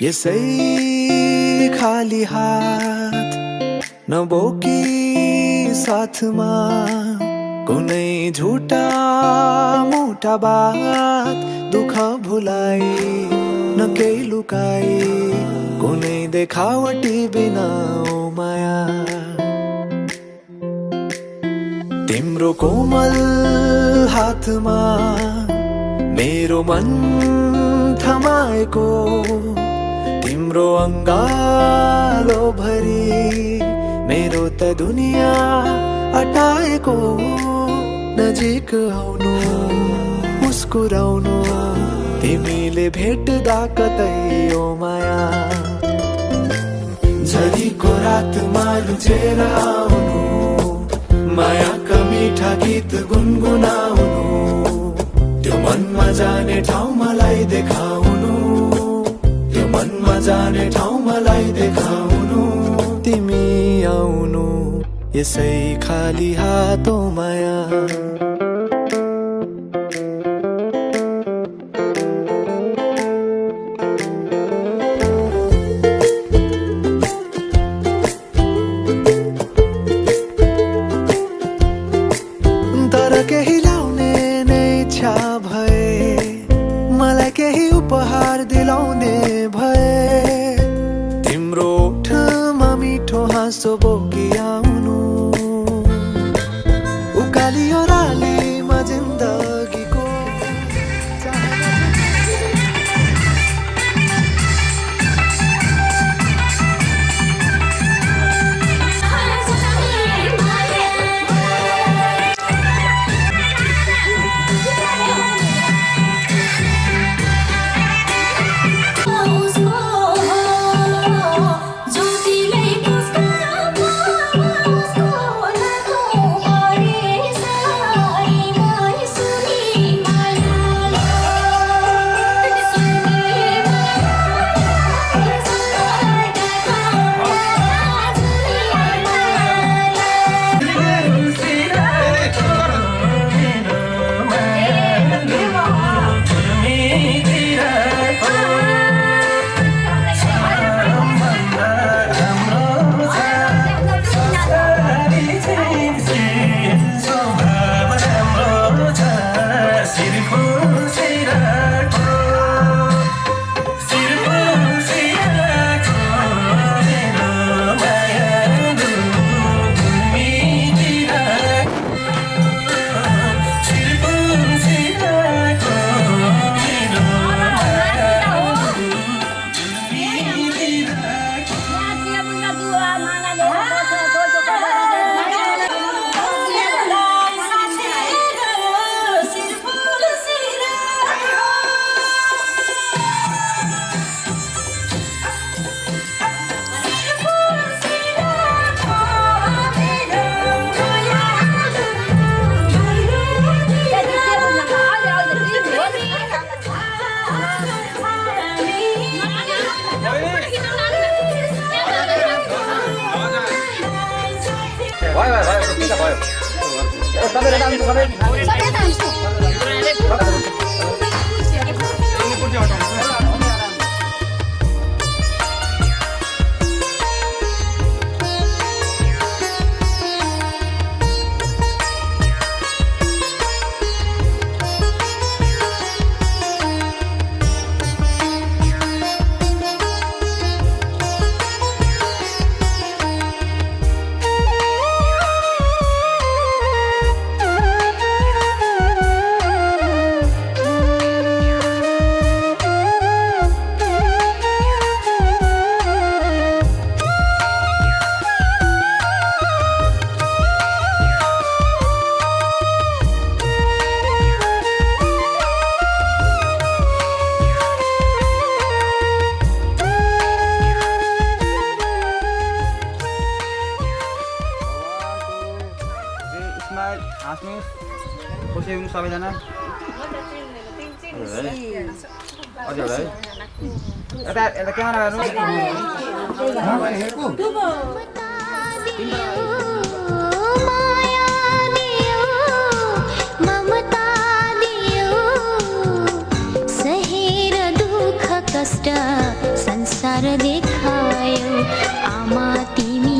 यसै खाली हात नबोकी साथमा कुनै झुटा मोटा बात दुःख भुलाई न केही लुकाई कुनै देखावटी बिना ओ माया तिम्रो कोमल हातमा मेरो मन थमाएको तिम्रो अंगालो भरी मेरो त दुनिया अटाएको नजिक आउनु मुस्कुराउनु तिमीले भेट्दा कतै ओ माया झरीको रातमा लुचेर आउनु मायाका मिठा गीत गुनगुनाउनु त्यो मनमा जाने ठाउँ मलाई देखाउनु त्यो मनमा जाने ठाउँ मलाई देखाउनु तिमी आउनु यसै खाली हातो माया तर केही लाउने नै इच्छा भए मलाई केही उपहार दिलाउने भए तिम्रो ओठमा मिठो हाँसो बोकी आउनु उकाली ओह्रालीमा जिन्दगीको सबैजना यता क्यामेरा कष्ट संसार देखायो आमा तिमी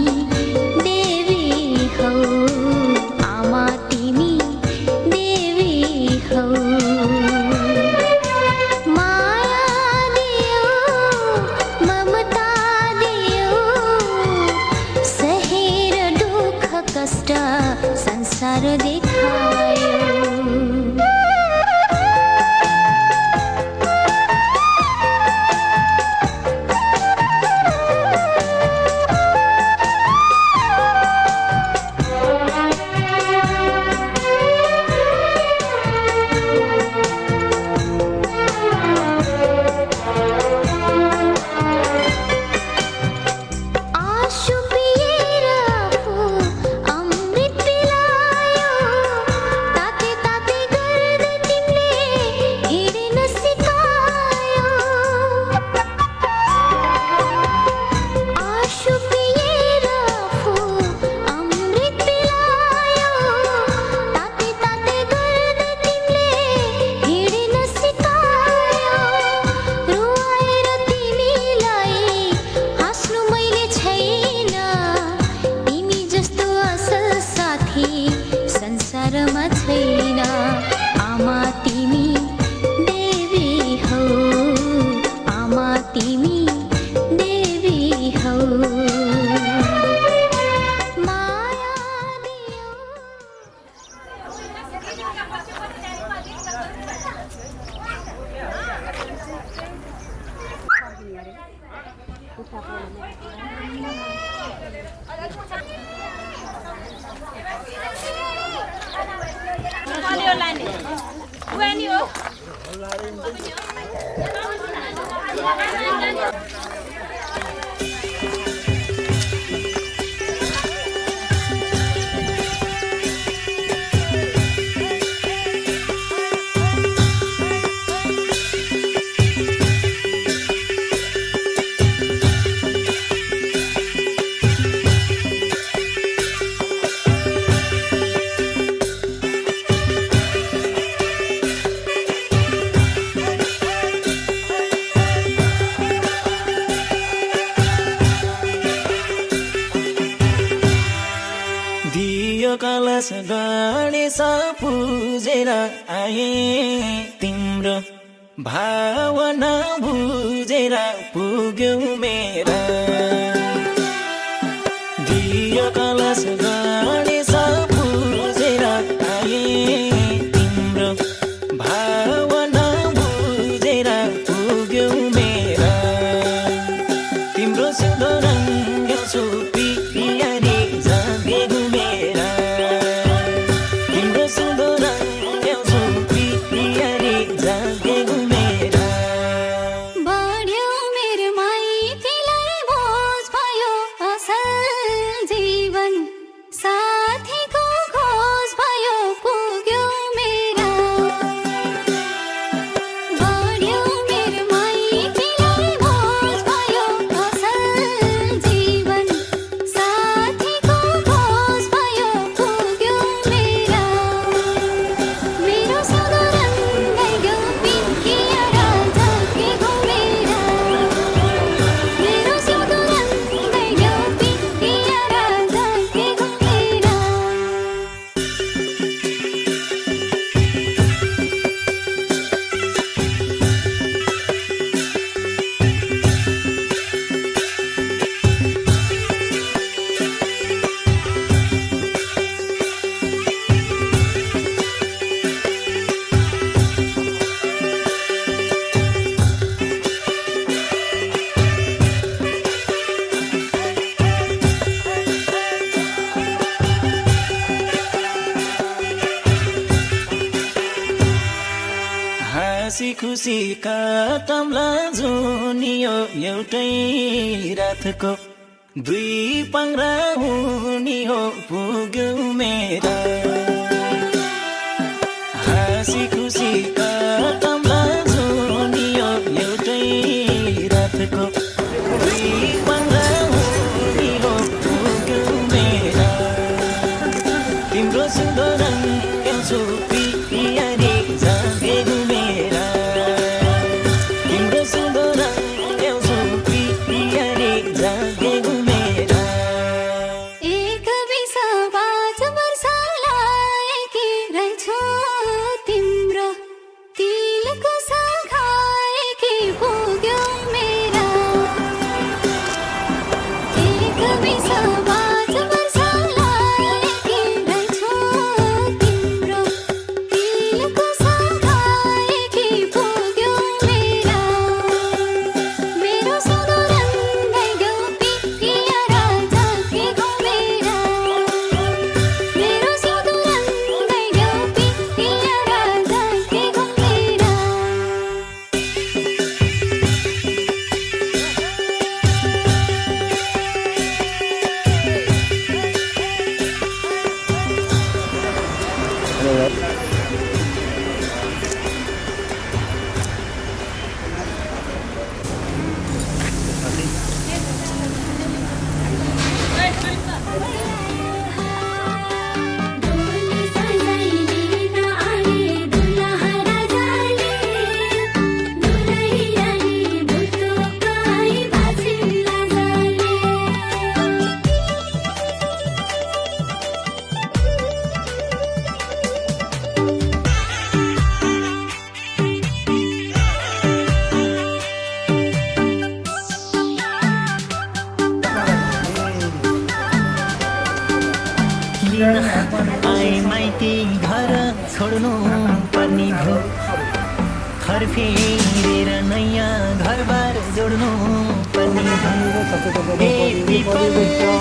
देवी हौ आमा तिमी देवी हौ माया दियो ममता दियो सहेर दुःख कष्ट संसार देखायो संसारमा छैन आमा तिमी देवी हौ आमा तिमी देवी हौ माया दियो कलश गणेश पूजेर आए तिम्रो भावना बुझेर पुग्यौ मेरा दियो कलश गणेश पूजेर आए तिम्रो भावना बुझेर पुग्यौ मेरा तिम्रो सुन्दर रङ्ग सुपी पियारी जागेको मेरा तिम्रो सुन्दर रङ्ग सुपी पियारी जागेको मेरा बढ्यो मेरो माइतीलाई बोझ भयो असल जीवन साथीको खोज भयो पुग्यो मेरा बढ्यो मेरो माइतीलाई बोझ भयो असल जीवन साथीको खोज भयो पुग्यो मेरा मेरो सुन्दर रङ्ग पिकिएर झल्केको मेरा मेरो सुन्दर रङ्ग पिकिएर झल्केको मेरा हाँसी खुसी काटम्ला जुनियो एउटै रातको दुई पाङ्रा हुनी हो पुग्यौ मेरा हाँसी खुसी काटम्ला जुनियो एउटै रातको दुई पाङ्रा हुनी हो पुग्यौ मेरा तिम्रो सुन्दर रङ्ग सुपी पियारी जागेको मेरा तिम्रो सुन्दर रङ्ग सुपी दिन आए माइती घर छोड्नु पर्ने भो घर फेरेर नयाँ घरबार जोड्नु पर्ने भो ए पिपल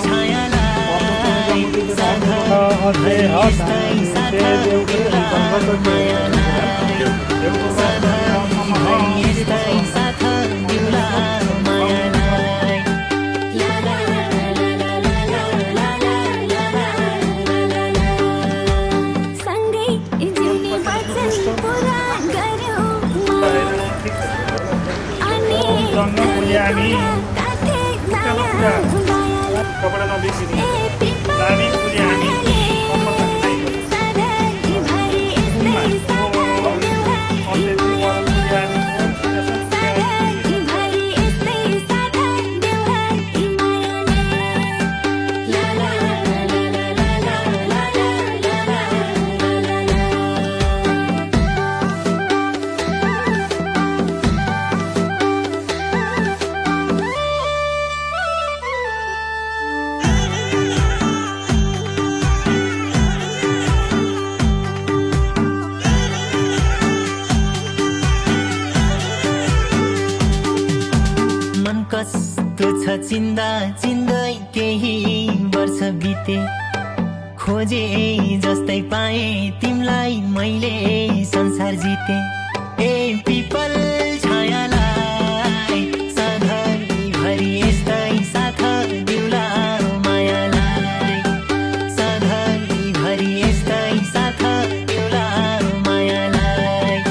छायालाई साधर यस्तै साथा देउला मायालाई साधर यस्तै साथा देउला मायालाई सँगै जिउने वचन पुरा गर्यौ अनि काथे माया कपडा नबिर्सिने दामी पुजे हामी कस्तो छ चिन्दा चिन्दै केही वर्ष बिते खोजे जस्तै पाए तिमलाई मैले संसार जिते ए पिपल छायालाई सधैँ भरि यस्तै साथ दिउला मायालाई सधैँ भरि यस्तै साथ दिउला मायालाई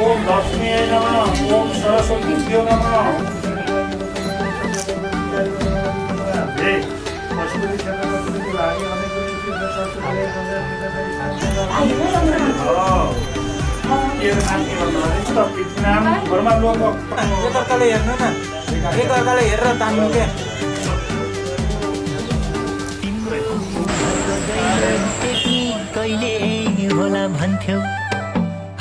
ओम लक्ष्मी नमः ओम सरस्वती नमः एकअर्काले हेर्नु न एकअर्काले हेरेर तान्नु के कहिले होला भन्थ्यौ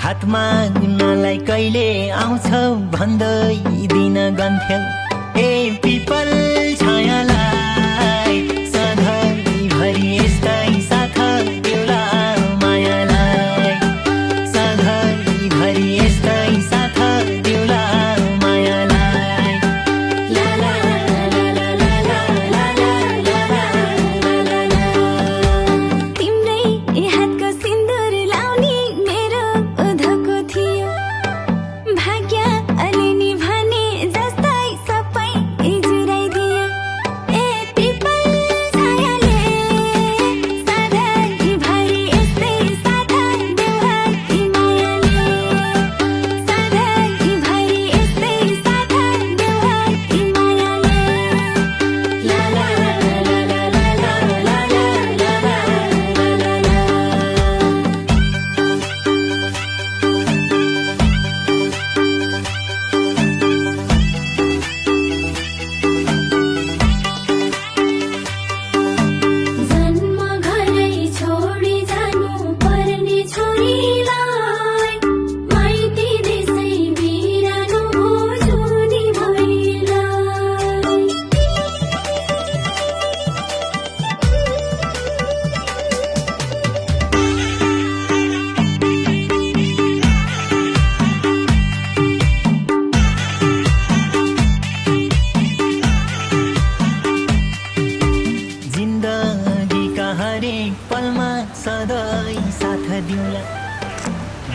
हातमा गुन्नलाई कहिले आउँछौ भन्दै दिन गन्थ्यौ ए पिपल छायालाई सधैँ भरि यस्तै साथ दिउला मायालाई सधैँ भरि यस्तै साथ दिउला मायालाई तिम्रै हातको सिन्दुर लाउने मेरो धोको थियो भाग्य अलिनी भने जस्तै सबै जुराइदियो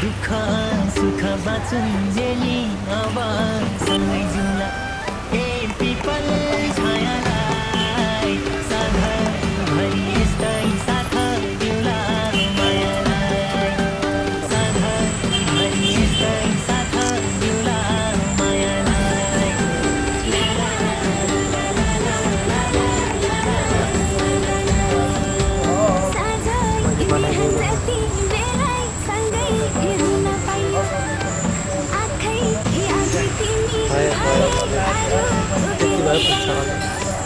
दुःख सुख बाँचुन्जेली अब सँगै जाउँला ए पिपल छायालाई सधैँभरि यस्तै साथ देऊला मायालाई सधैँभरि यस्तै साथ देऊला मायालाई साझा बिहान जति बेलै सँगै रुन पाइयो आँखै आज तिमी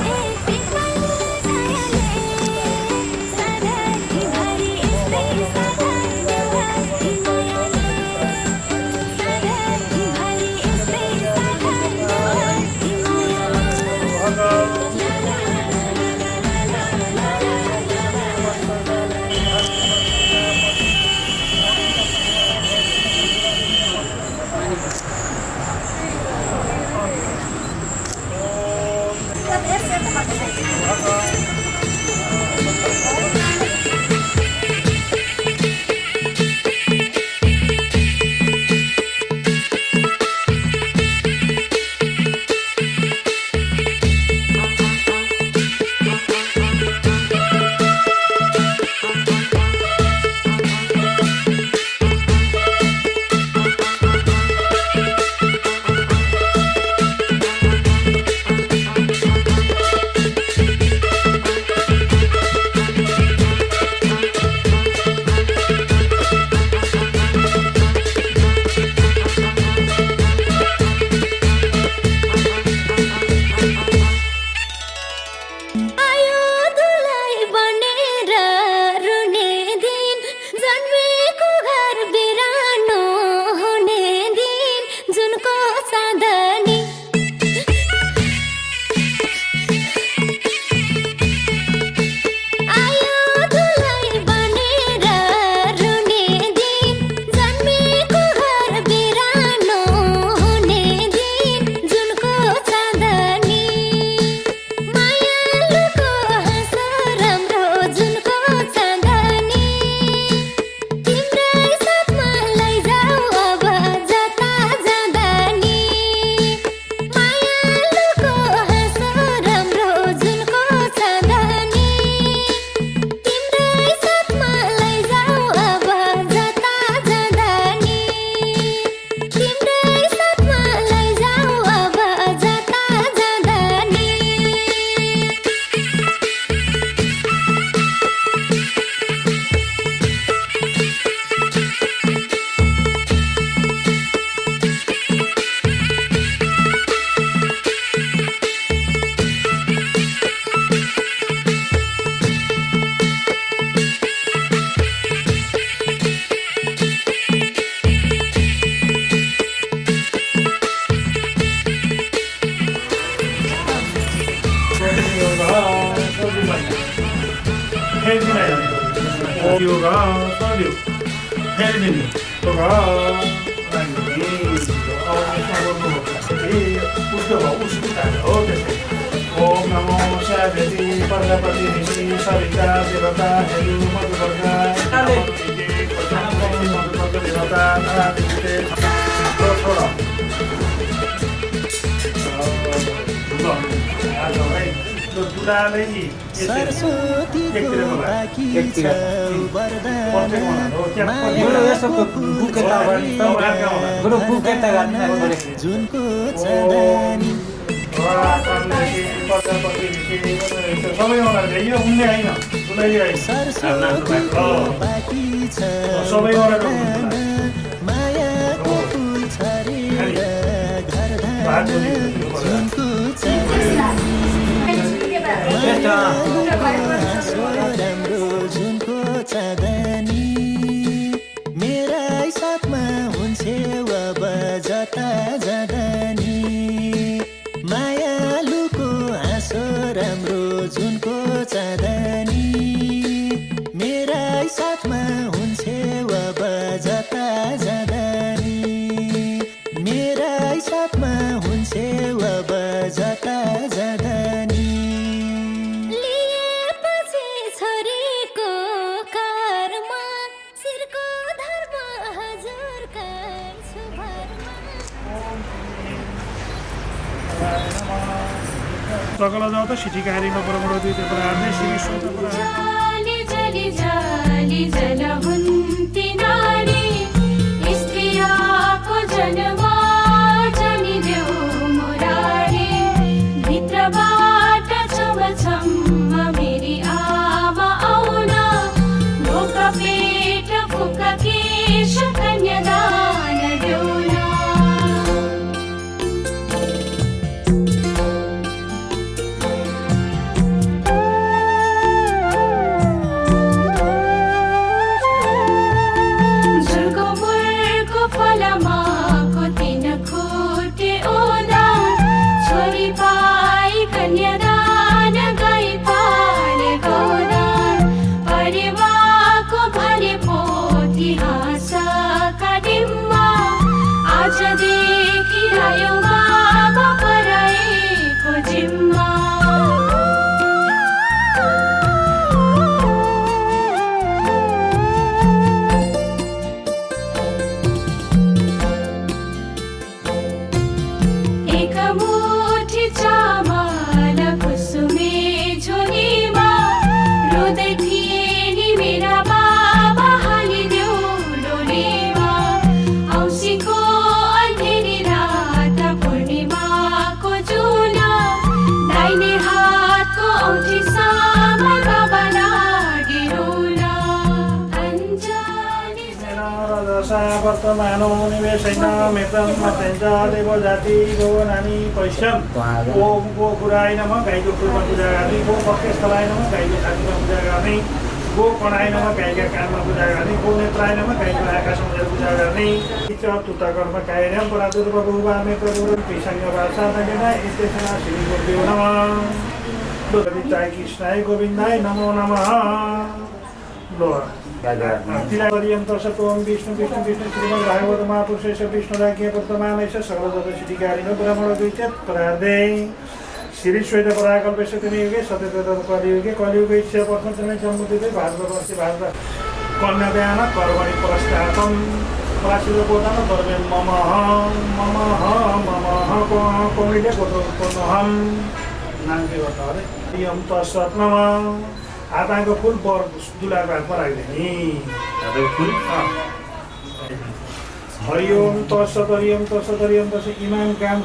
ए पिपल छायाले सधैँभरि यस्तै साथ देऊला सधैँभरि यस्तै साथ देऊला आयो दुलाई बनेर रुने दिन जन्मेको घर बिरानो हुने दिन जुनको साधनी आयो दुलाई बनेर रुने दिन जन्मेको घर बिरानो हुने दिन जुनको साधनी मायालुको हाँसो राम्रो जुनको चाँदनी तिम्रै साथमा लैजाऊ अब जता जाँदा नि मायालुको हाँसो राम्रो जुनको चाँदनी तिम्रै साथमा लैजाऊ अब जता जाँदा नि तिम्रै साथमा लैजाऊ अब जता जाँदा नि योगा सल्यो फेरि दिने योगा हो त्यसै ओम नमो शारदी प्रजापति ऋषि सरिता देवता हेरु मधुपर्गा मधुपर्ग देवता नारायण छोड सरस्वतीको बाँकी छ वरदान जुनको चाँदनी सरस्वतीको बाँकी छ वरदान मायाको फुल छरेर घरधाम जुनको चाँदनी राम्रो जुनको चाँदनी मेरै साथमा हुन्छे अब जता जाँदा नि मायालुको हाँसो राम्रो जुनको चाँदनी मेरै साथमा हुन्छे अब जता जाँदा नि मेरै साथमा हुन्छे अब जता जाँदा नि लिएपछि तकल जाऊ त सिटिकारीमा परमोड दुई त्यो प्रहारले श्री श्वेत प्रहार जाली जली जाली जल हुन्ती नारी स्त्रियाको जन्म जनिदेऊ मुरारी भित्रबाट छमछम मेरी आमा आउन ढोक पेट फुक केश कन्यादान देउन झुलको मुलको फलमाको तीन खुट्टे ओदा छोरी पाई कन्यादान गई पाले गौदान परिवारको भने पोती हाँसका डिम्बा आजदेखि आयो बाबा पराएको जिम्मा एक मुठी चामल कुसुमे झोलीमा रुँदै थिए नि मेरा बाबा हालिदेऊ डोलीमा औँसीको अँधेरी रात पूर्णिमाको जुला दाहिने हातको औँठी सामा बाबा लागे रुला अञ्जली दशा वर्तमानो निवेशैन मेत्रम अत्यन्त देव जाति गो नानी पैश्यम ओम गो गुराय नमः गाईको फुलमा पूजा गर्ने गो पक्षस्थलाय नमः गाईको छातीमा पूजा गर्ने गो कणाय नमः गाईका कानमा पूजा गर्ने गो नेत्राय नमः गाईको आँखासम्म पूजा गर्ने तुता कर्म कायम परादुर्व बहुबा मेत्र गुरु पिसाङ्ग भाषा नगेना इत्येषणा श्री गुरुदेव नमः गोविन्दाय कृष्णाय गोविन्दाय नमो नमः पर्यन्त सत्वं विष्णु विष्णु विष्णु श्रीमद् भागवत महापुरुष विष्णुराज्ञ वर्तमानैष सर्वजत सिद्धिकारिणो ब्रह्मण द्वितीयत् परार्धे श्री श्वेत पराकल्पेशतमे युगे सत्यतः कलियुगे कलियुगैस्य प्रथमतमे सम्बुद्धिते भारतवर्षे भारत कन्यादान कर्मणि पुरस्कारं पराशिरपोदान कर्मे मम कौमिले कोतोहम नाम के गर्नु अरे यम तस्सत्नम आताको फुल बर दुलाको हातमा राख्दैन हरिओम तत्सत हरिओम तत्सत हरिओम तत्सत इमाम काम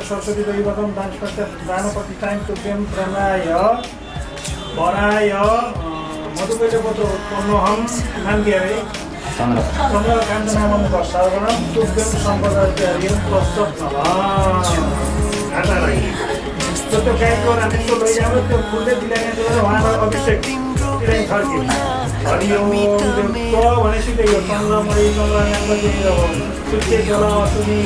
सरस्वती दैवतम दानपति टाइम तुभ्यम प्रणाय वराय मधुकैले पत्र उत्पन्नहम नाम के अरे चन्द्रकान्त नामम वर्षावरणम तुभ्यम सम्पदार्थ हरिओम तत्सत घाटा राखी त्यो गाईको रामेश्वर लैजानु त्यो फुलले दिलाने उहाँलाई अभिषेक तिरै फर्कियो हरिओम भनेपछि त्यो चन्द्रमणि चन्द्रकान्त दिएर हो सुत्ते जला असुनी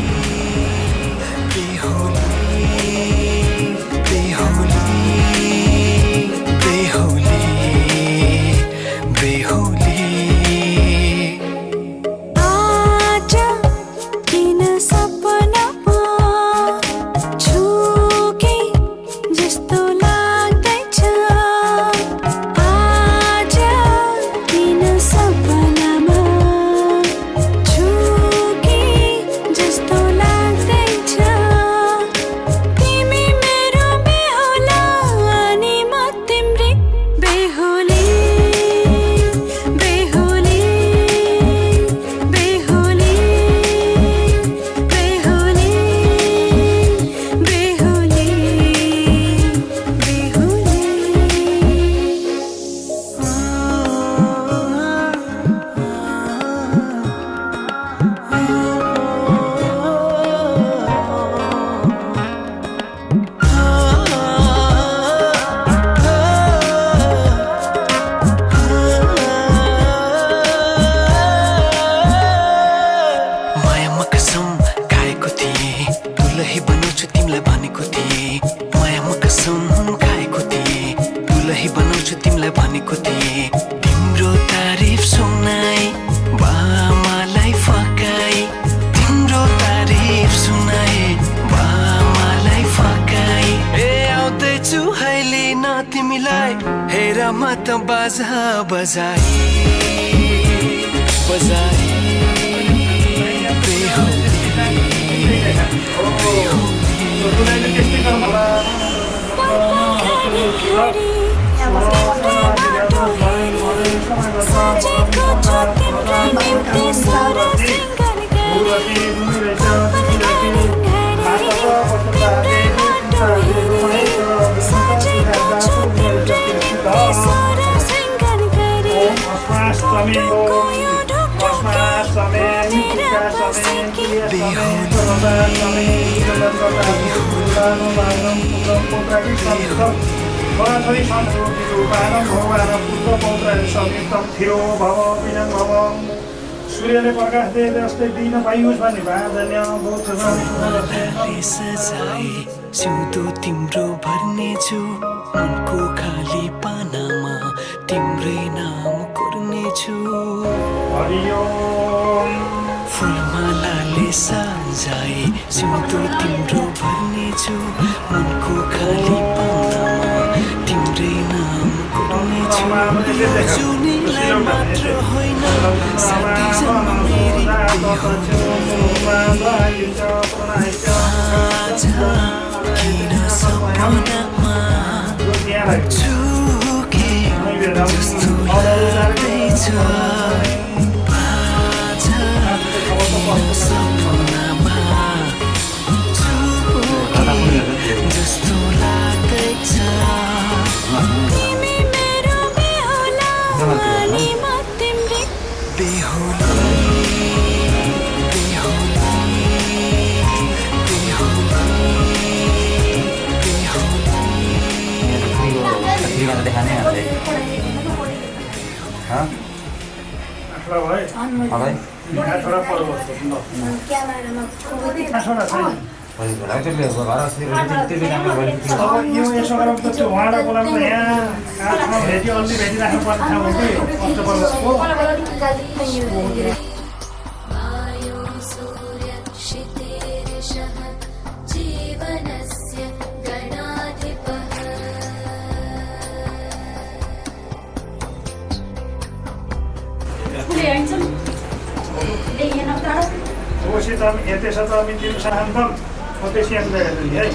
मत बाजा बजाई बजाई बेहुली सूर्यले प्रकाश दिए जस्तै दिन पाइयोस् भन्ने बाँधन्य बहुत सजाए सिउँदो तिम्रो भर्नेछु मनको खाली पानामा तिम्रै नाम कोर्नेछु फुलमालाले सजाए सिउँदो तिम्रो भर्नेछु मनको खाली पानामा तिम्रै नाम कोर्नेछु जुनीलाई मात्र होइन साथी जन्मेरी किन सपनामा चुके जस्तो लाग्दैछ सपनामा चुके जस्तो लाग्दैछ तिमी मेरो बेहुला अनि म तिम्रै बेहुला यो यसो गरौँ त त्यो उहाँलाई बोलाउनु त यहाँ काठमा भेटी अलि भेटिराख्नु पर्ने ठाउँ हो कि अष्टपल्लसको Ositam etesatam intimsahantam Otesiam dayatri hai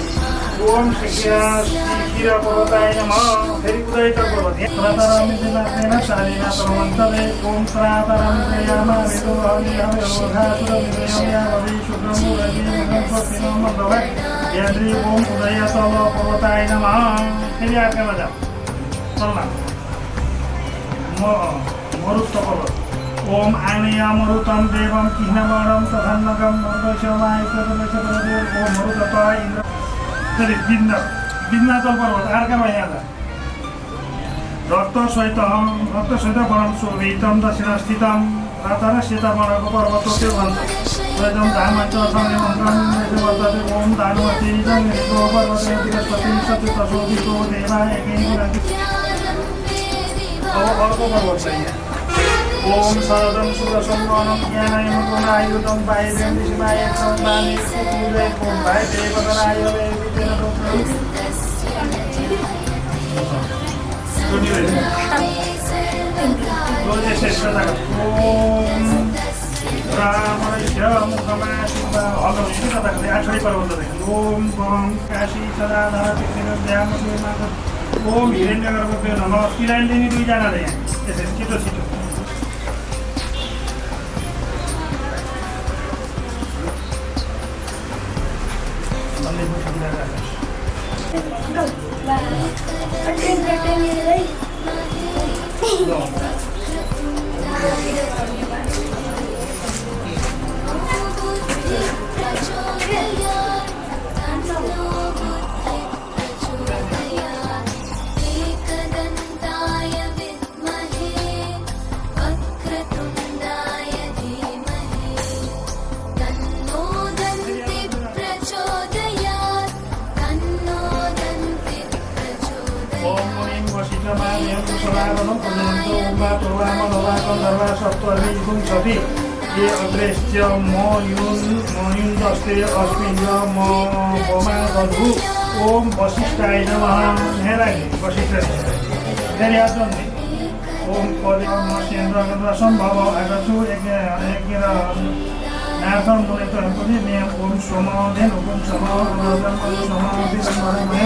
Om Shikira Parvataya Namah Feri Udayita Parvati Prataram Dinatena Sarina Paramantale Om Prataram Dayama Vedo Aviyam Yodhasuram Vidayam Avishukram Urajim Gampathinam Mandavai Yadri Om Udayatala Parvataya Namah Feri Arka Madam Sarna Marutta Parvat Om आनयामरुतं देवं किह्नमणं तथन्नकं मरुदशमायकतमशपरदेव ओम मरुदता इन्द्र तरी विन्नाचल पर्वत अर्कामा यहाँ रक्त सहित वनं शोभितं दक्षिणस्थितं प्रातः सीतामणको पर्वत त्यो भन्छ वेदं धामञ्च अथमे मन्त्रं वर्तते ओम दानुमति जङ्गेको पर्वते बृहस्पति सत्यतशोभितो देवा एकेन अब अर्को पर्वत छ यहाँ ओम शरदं सुरसंवनं ज्ञानायमगुणायुधं वायव्यं दिशिमायकं वाणीकुले ओम वायदेवगणाय वेदितेन ओम रामस्य मुखमाशिवा आठवडी पर्वत ओम बम काशी सदाधर विष्णुर्ध्यामदेमा ओम हिरण्यगर्भभ्यो नमः किलाइन दिने दुईजनाले यहाँ यसरी छिटो छिटो ये अदृश्य मयुन दस्ते अस्मिन् म बमा गधु ओम वशिष्ठाय नमः हेराय वशिष्ठ धेरै आजन्ने ओम पदम मसेन्द्र गन्ध सम्भव आगछु यज्ञ नाथम मुनित्रहरू पनि नियम ओम सोम धेन ओम सम अनजम ओम सम विदम्बरमय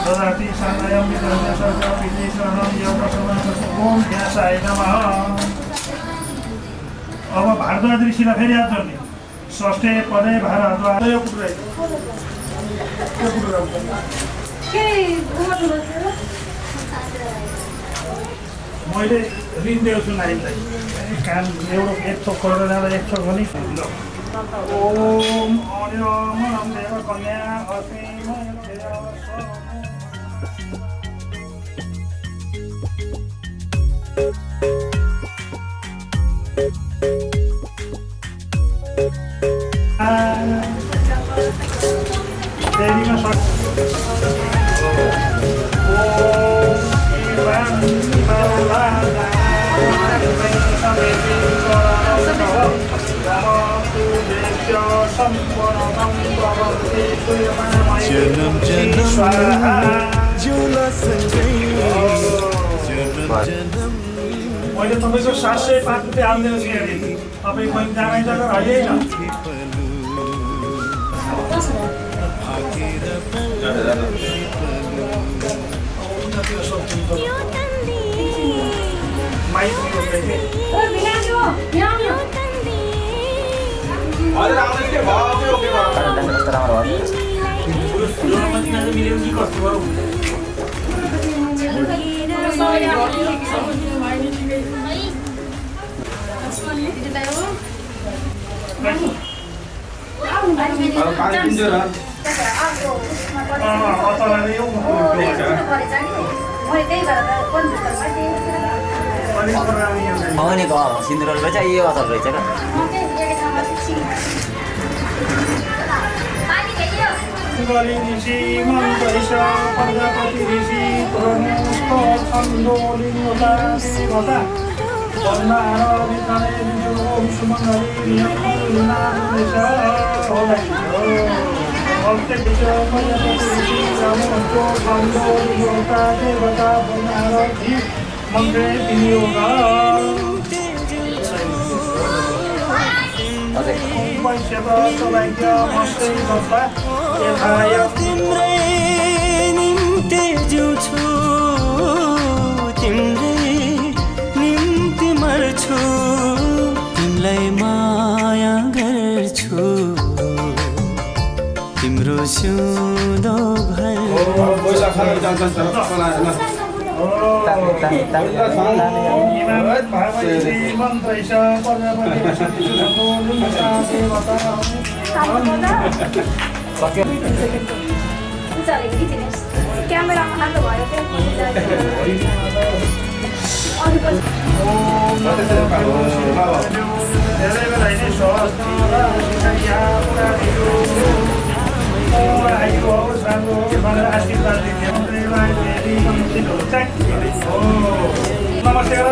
ददाति सन्नयम विदर्य सर्व विदेशरणम योग समासस ओम व्यासाय नमः। अब भारद्वाज ऋषिलाई फेरि याद गर्ने षष्ठे पदे भारद्वाज यो कुटुरै मैले ऋण दिउँछु नानीलाई कान एउटा एक थोक गरेर जाँदा एक थोक पनि ओम अनिरम देव कन्या असीम जन्म जन्म जिउला सँगै जन्म जन्म मैले तपाईँको 705 रुपियाँ हालिदिनु छु यहाँ तपाईँ मैले जानै जग्गा होइन मगनीको सिन्दुरल रहेछ यो असल रहेछ क्या तिम्रै निम्ति जिउँछु तिम्रै निम्ति मर्छु तिमीलाई माया गर्छु तिम्रो सिउँदो भर क्यामेरामा हाल्नु भयो नमस्ते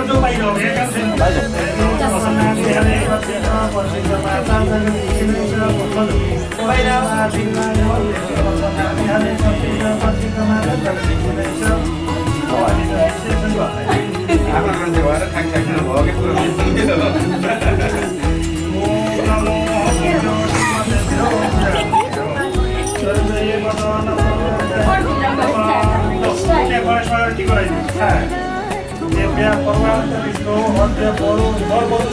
जो बाहिर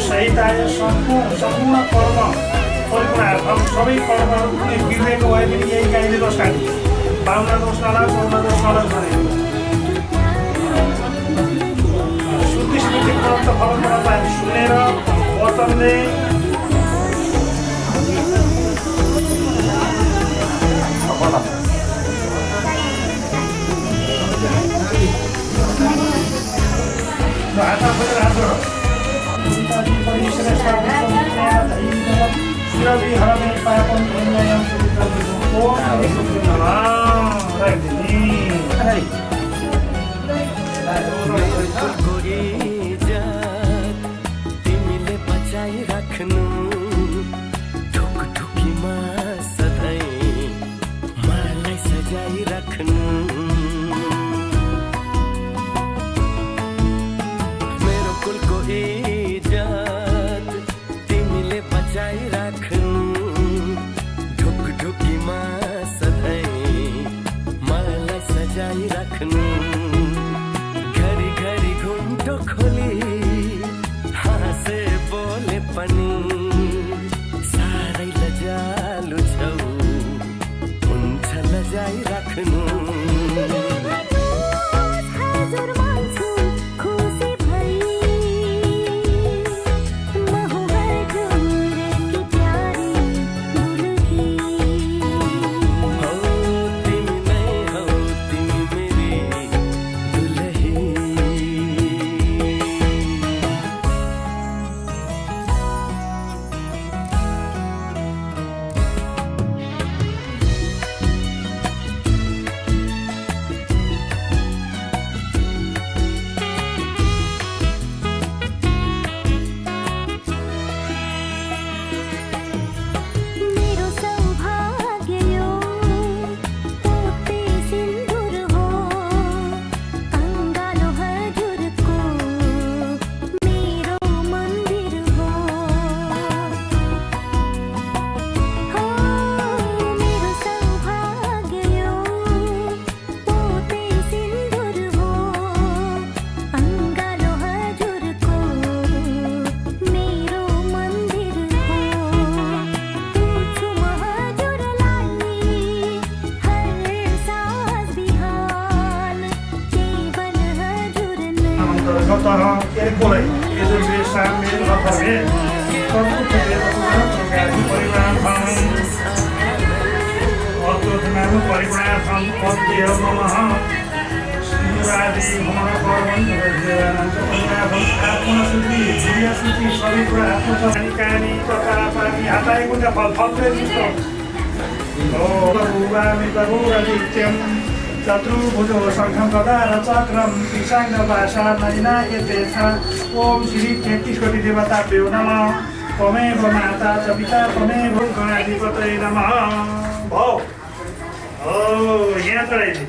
सहित आयो सम्पूर्ण कर्म सबै कर्महरू कुनै बिग्रेको भए पनि यही गाईले दोष खाने बाहुना दोष नला पौना दोष नला भने शुद्धि स्मृति प्राप्त फलबाट हामी सुनेर वचनले तिमीले बचाइ राख्नु ढुकढुकीमा सधैँ मलाई सजाइ राख्नु मेरो कुलको इज्जत तिमीले बचाइ राख्नु बोलै एजो बेसा मेल अथवे सबको परिवार अत्योत्तम परिवार पद्य नमः शिवरादि आत्मशुद्धि क्रियाशुद्धि सबै कुरा आत्मसंकानी चक्रा पानी हाताएको त फलफलले जस्तो भूवामितभूरदित्यं चतुर्भुजो शङ्खं गदा र चक्रम विशाङ्ग भाषा नैना यतेथा ओम श्री 33 कोटि देवताभ्यो नमः त्वमेव माता च पिता त्वमेव गणाधिपतये नमः भौ यहाँ चढाइदिए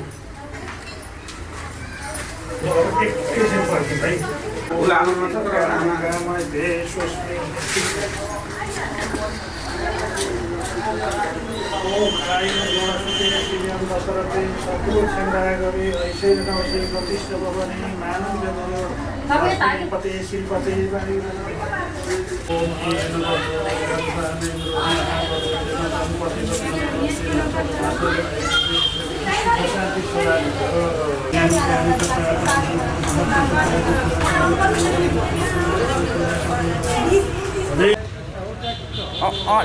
एकैछिन पर्खिन्छ है पते श्रीपते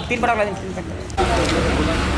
तीन पटक लाग्यो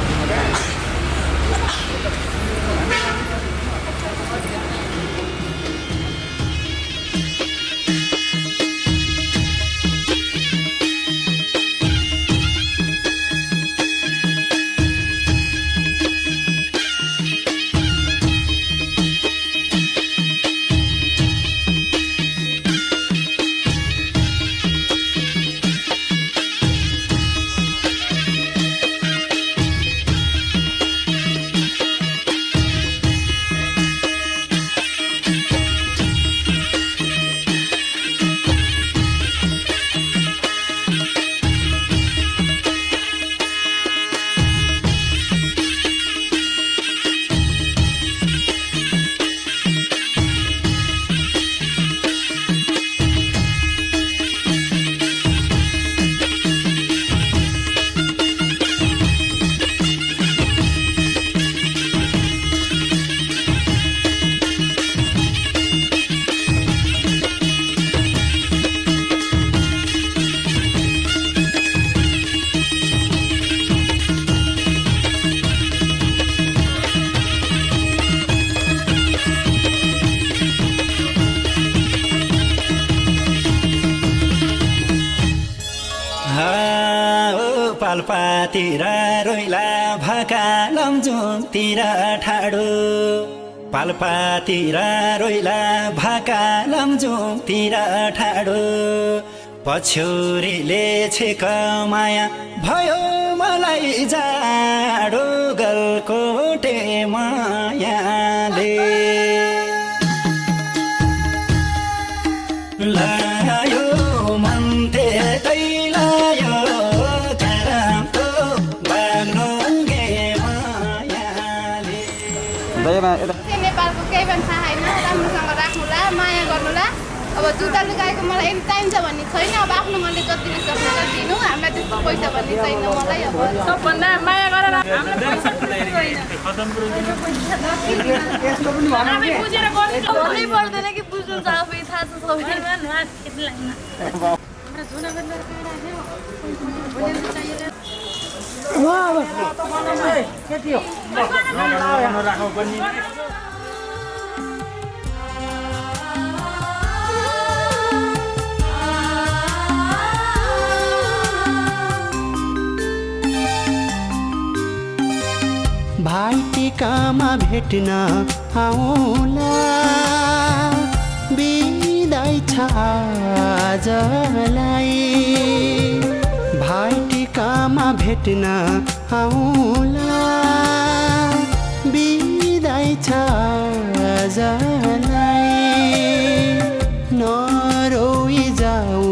पाल्पातिर रोइला भाका लमजुङतिर ठाडो पाल्पातिर रोइला भाका लमजुङतिर ठाडो पछ्यौरीले छेक माया भयो मलाई जाडो गलकोटे मायाले लायो मन त्यतै लायो नेपालको केही पनि थाहा छैन राम्रोसँग राख्नुला माया गर्नुला अब जुत्ता लुगाएको मलाई एनी टाइम छ भन्ने छैन अब आफ्नो मनले जति सक्नु दिनु हामीलाई त्यस्तो पैसा भन्ने छैन मलाई अब सबभन्दा माया गरेर भन्नै पर्दैन कि बुझ्नु छ आफै थाहा छ भाइटिकामा भेट्न आउला बिदाई छ आजलाई भाइटिकामा भेट्न आउला बिदाई छ आजलाई नरोई जाऊ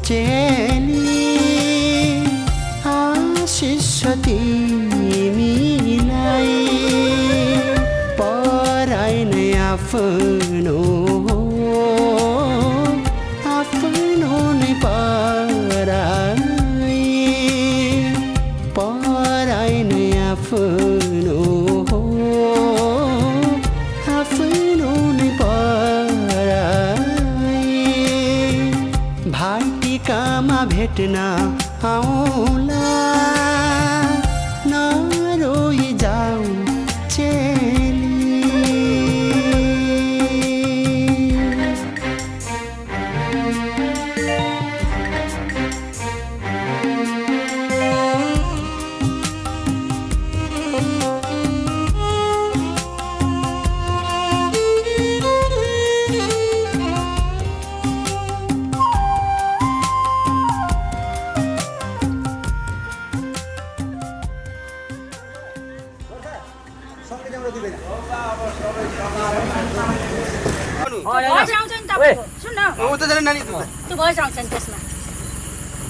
चेली आशिष तिमीलाई पराई नै आफ्नो नै पराई नै आफ्नो नै पराई भेट्न आउँला नरोई जाऊ चेली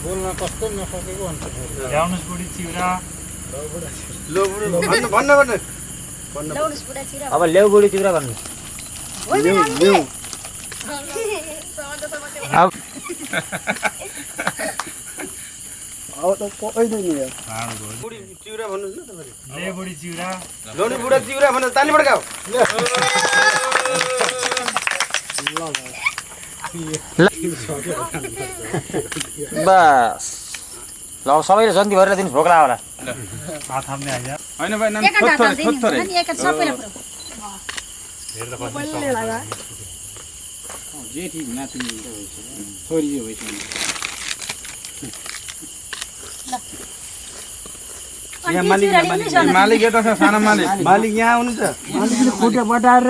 बोल्न कस्तो नसकेको हुन्छ ल्याउनुहोस् बुढी चिउरा अब ल्याउ बुढी चिउरा भन्नु ले बुढी चिउरा बस ल सबैले जन्ती भरेर दिनु भोक लाग्यो होला हात थाम्ने आइज मालिक यता छ सानो मालिक यहाँ आउनुहुन्छ खुट्टा बटाएर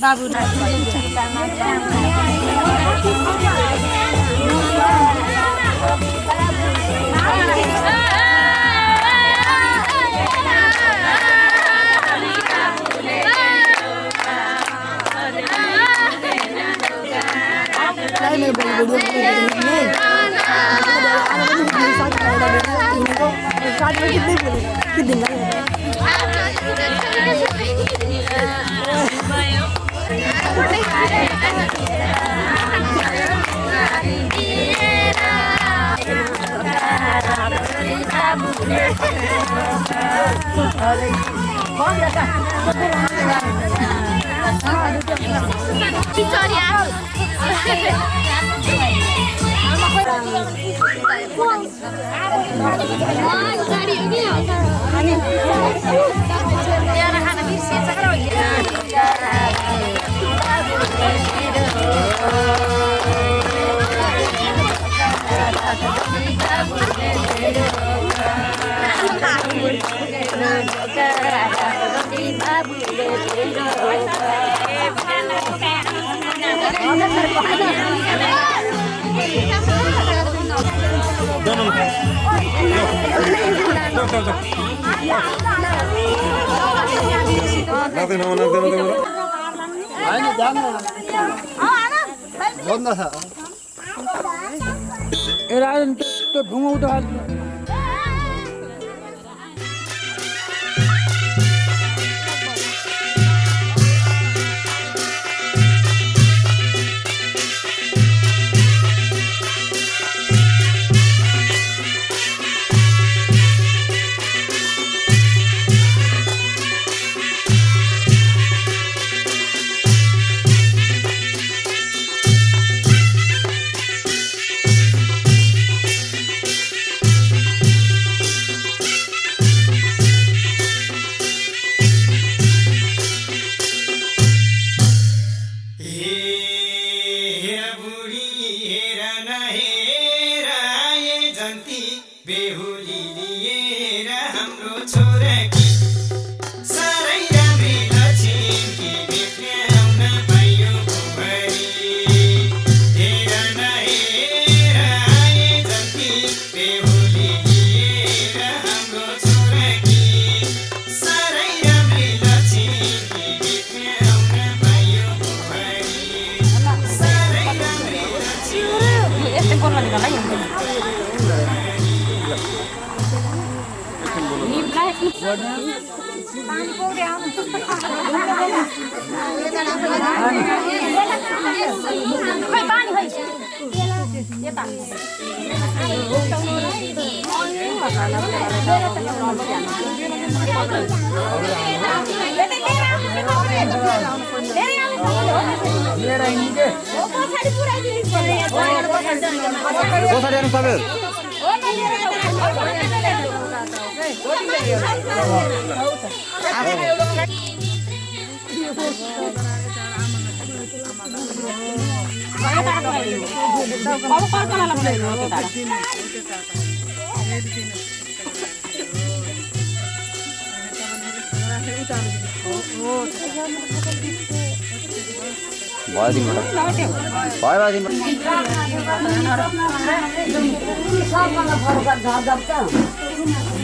बाबु पछाडि आउनु तपाईहरु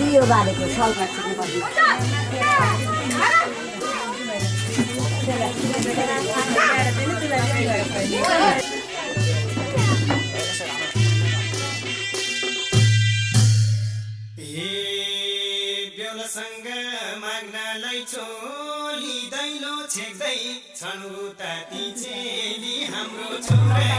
बियो बारेको सल्का छिर्नुपर्छ बेलसँग माग्नलाई चोली दैलो छेक्दै छन् उता ती चेली हाम्रो छोरा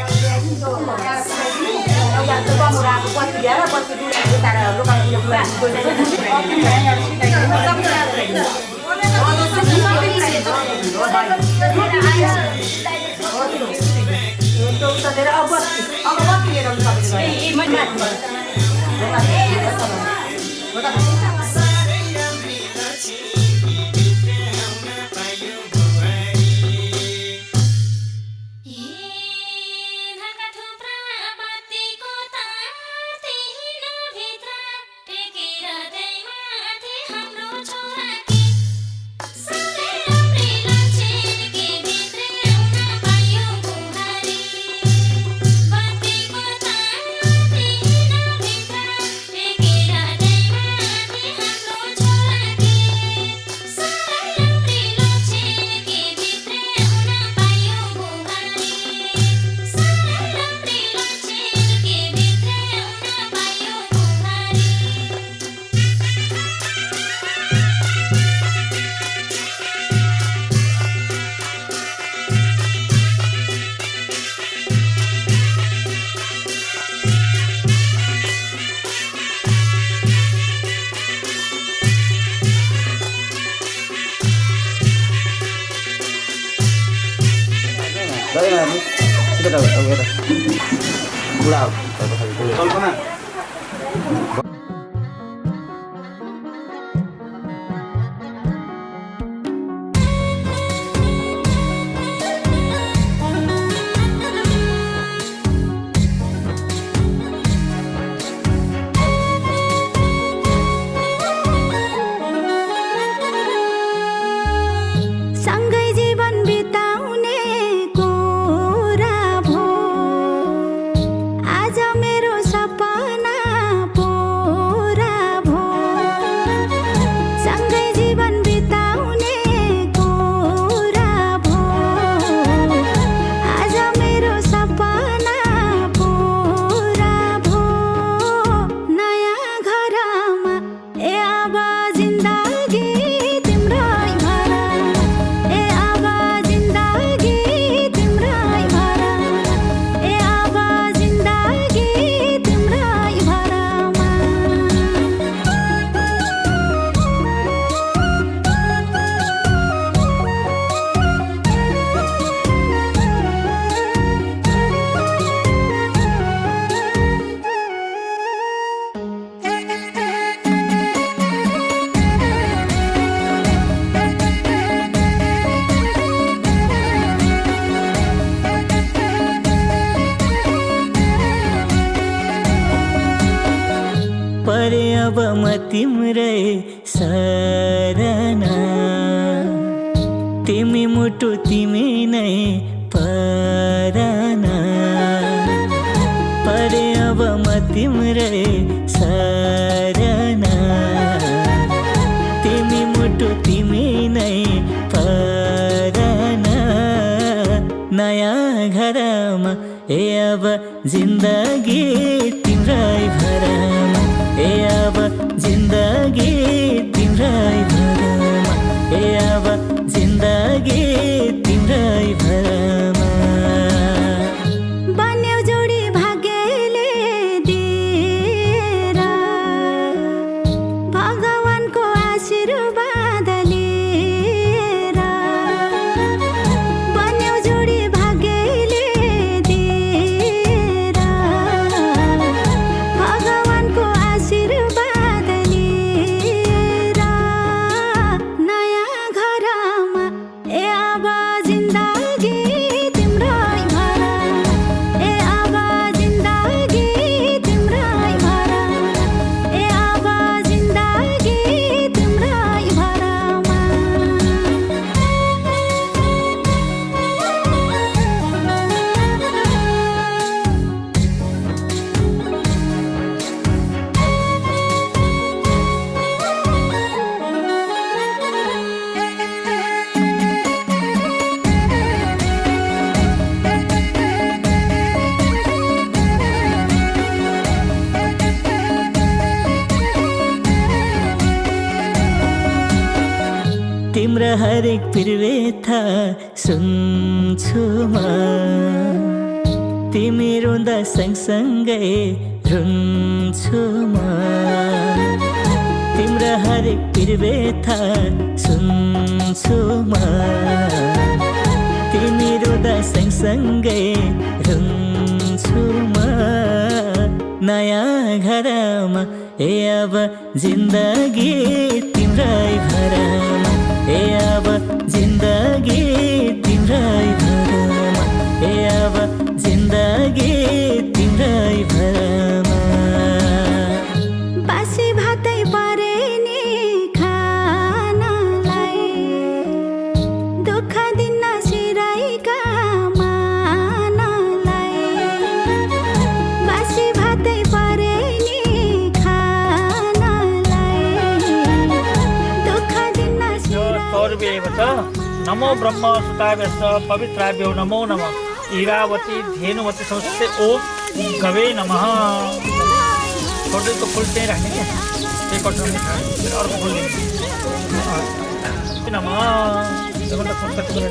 परे अब म तिम्रै शरणा तिमी मुटु तिमी नै पराना परे अब म तिम्रै शरणा तिमी मुटु तिमी नै पराना नयाँ घरमा ए अब जिन्दगी तिम्रै भरमा ए अब जिन्दगी तिम्रै भरमा तिम्रा हरेक पिरवेथा सुन्छु म तिमी रुँदा सँगसँगै रुन्छु म तिम्रा हरेक पिरवेथा सुन्छु म तिमी रुँदा सँगसँगै रुन्छु म नयाँ घरमा ए अब जिन्दगी तिम्रै भरमा ए अब जिन्दगी तिम्रै भरमा ए अब जिन्दगी तिम्रै भरमा बासी भातै परे नि खानलाई दुःख दिन सिराइका मानलाई बासी भातै परे नि खानलाई दुःख दिन नमो ब्रह्म सुताव्यस्त पवित्राभ्यो नमो नमः ईरावती धेनुवती संस्थे ओम गवे नमः। छोटे तो फुल चाहिँ राख्ने क्या एक कटोरा में फिर अर्को फुल दिने नमः त्योभन्दा फुल कति बेला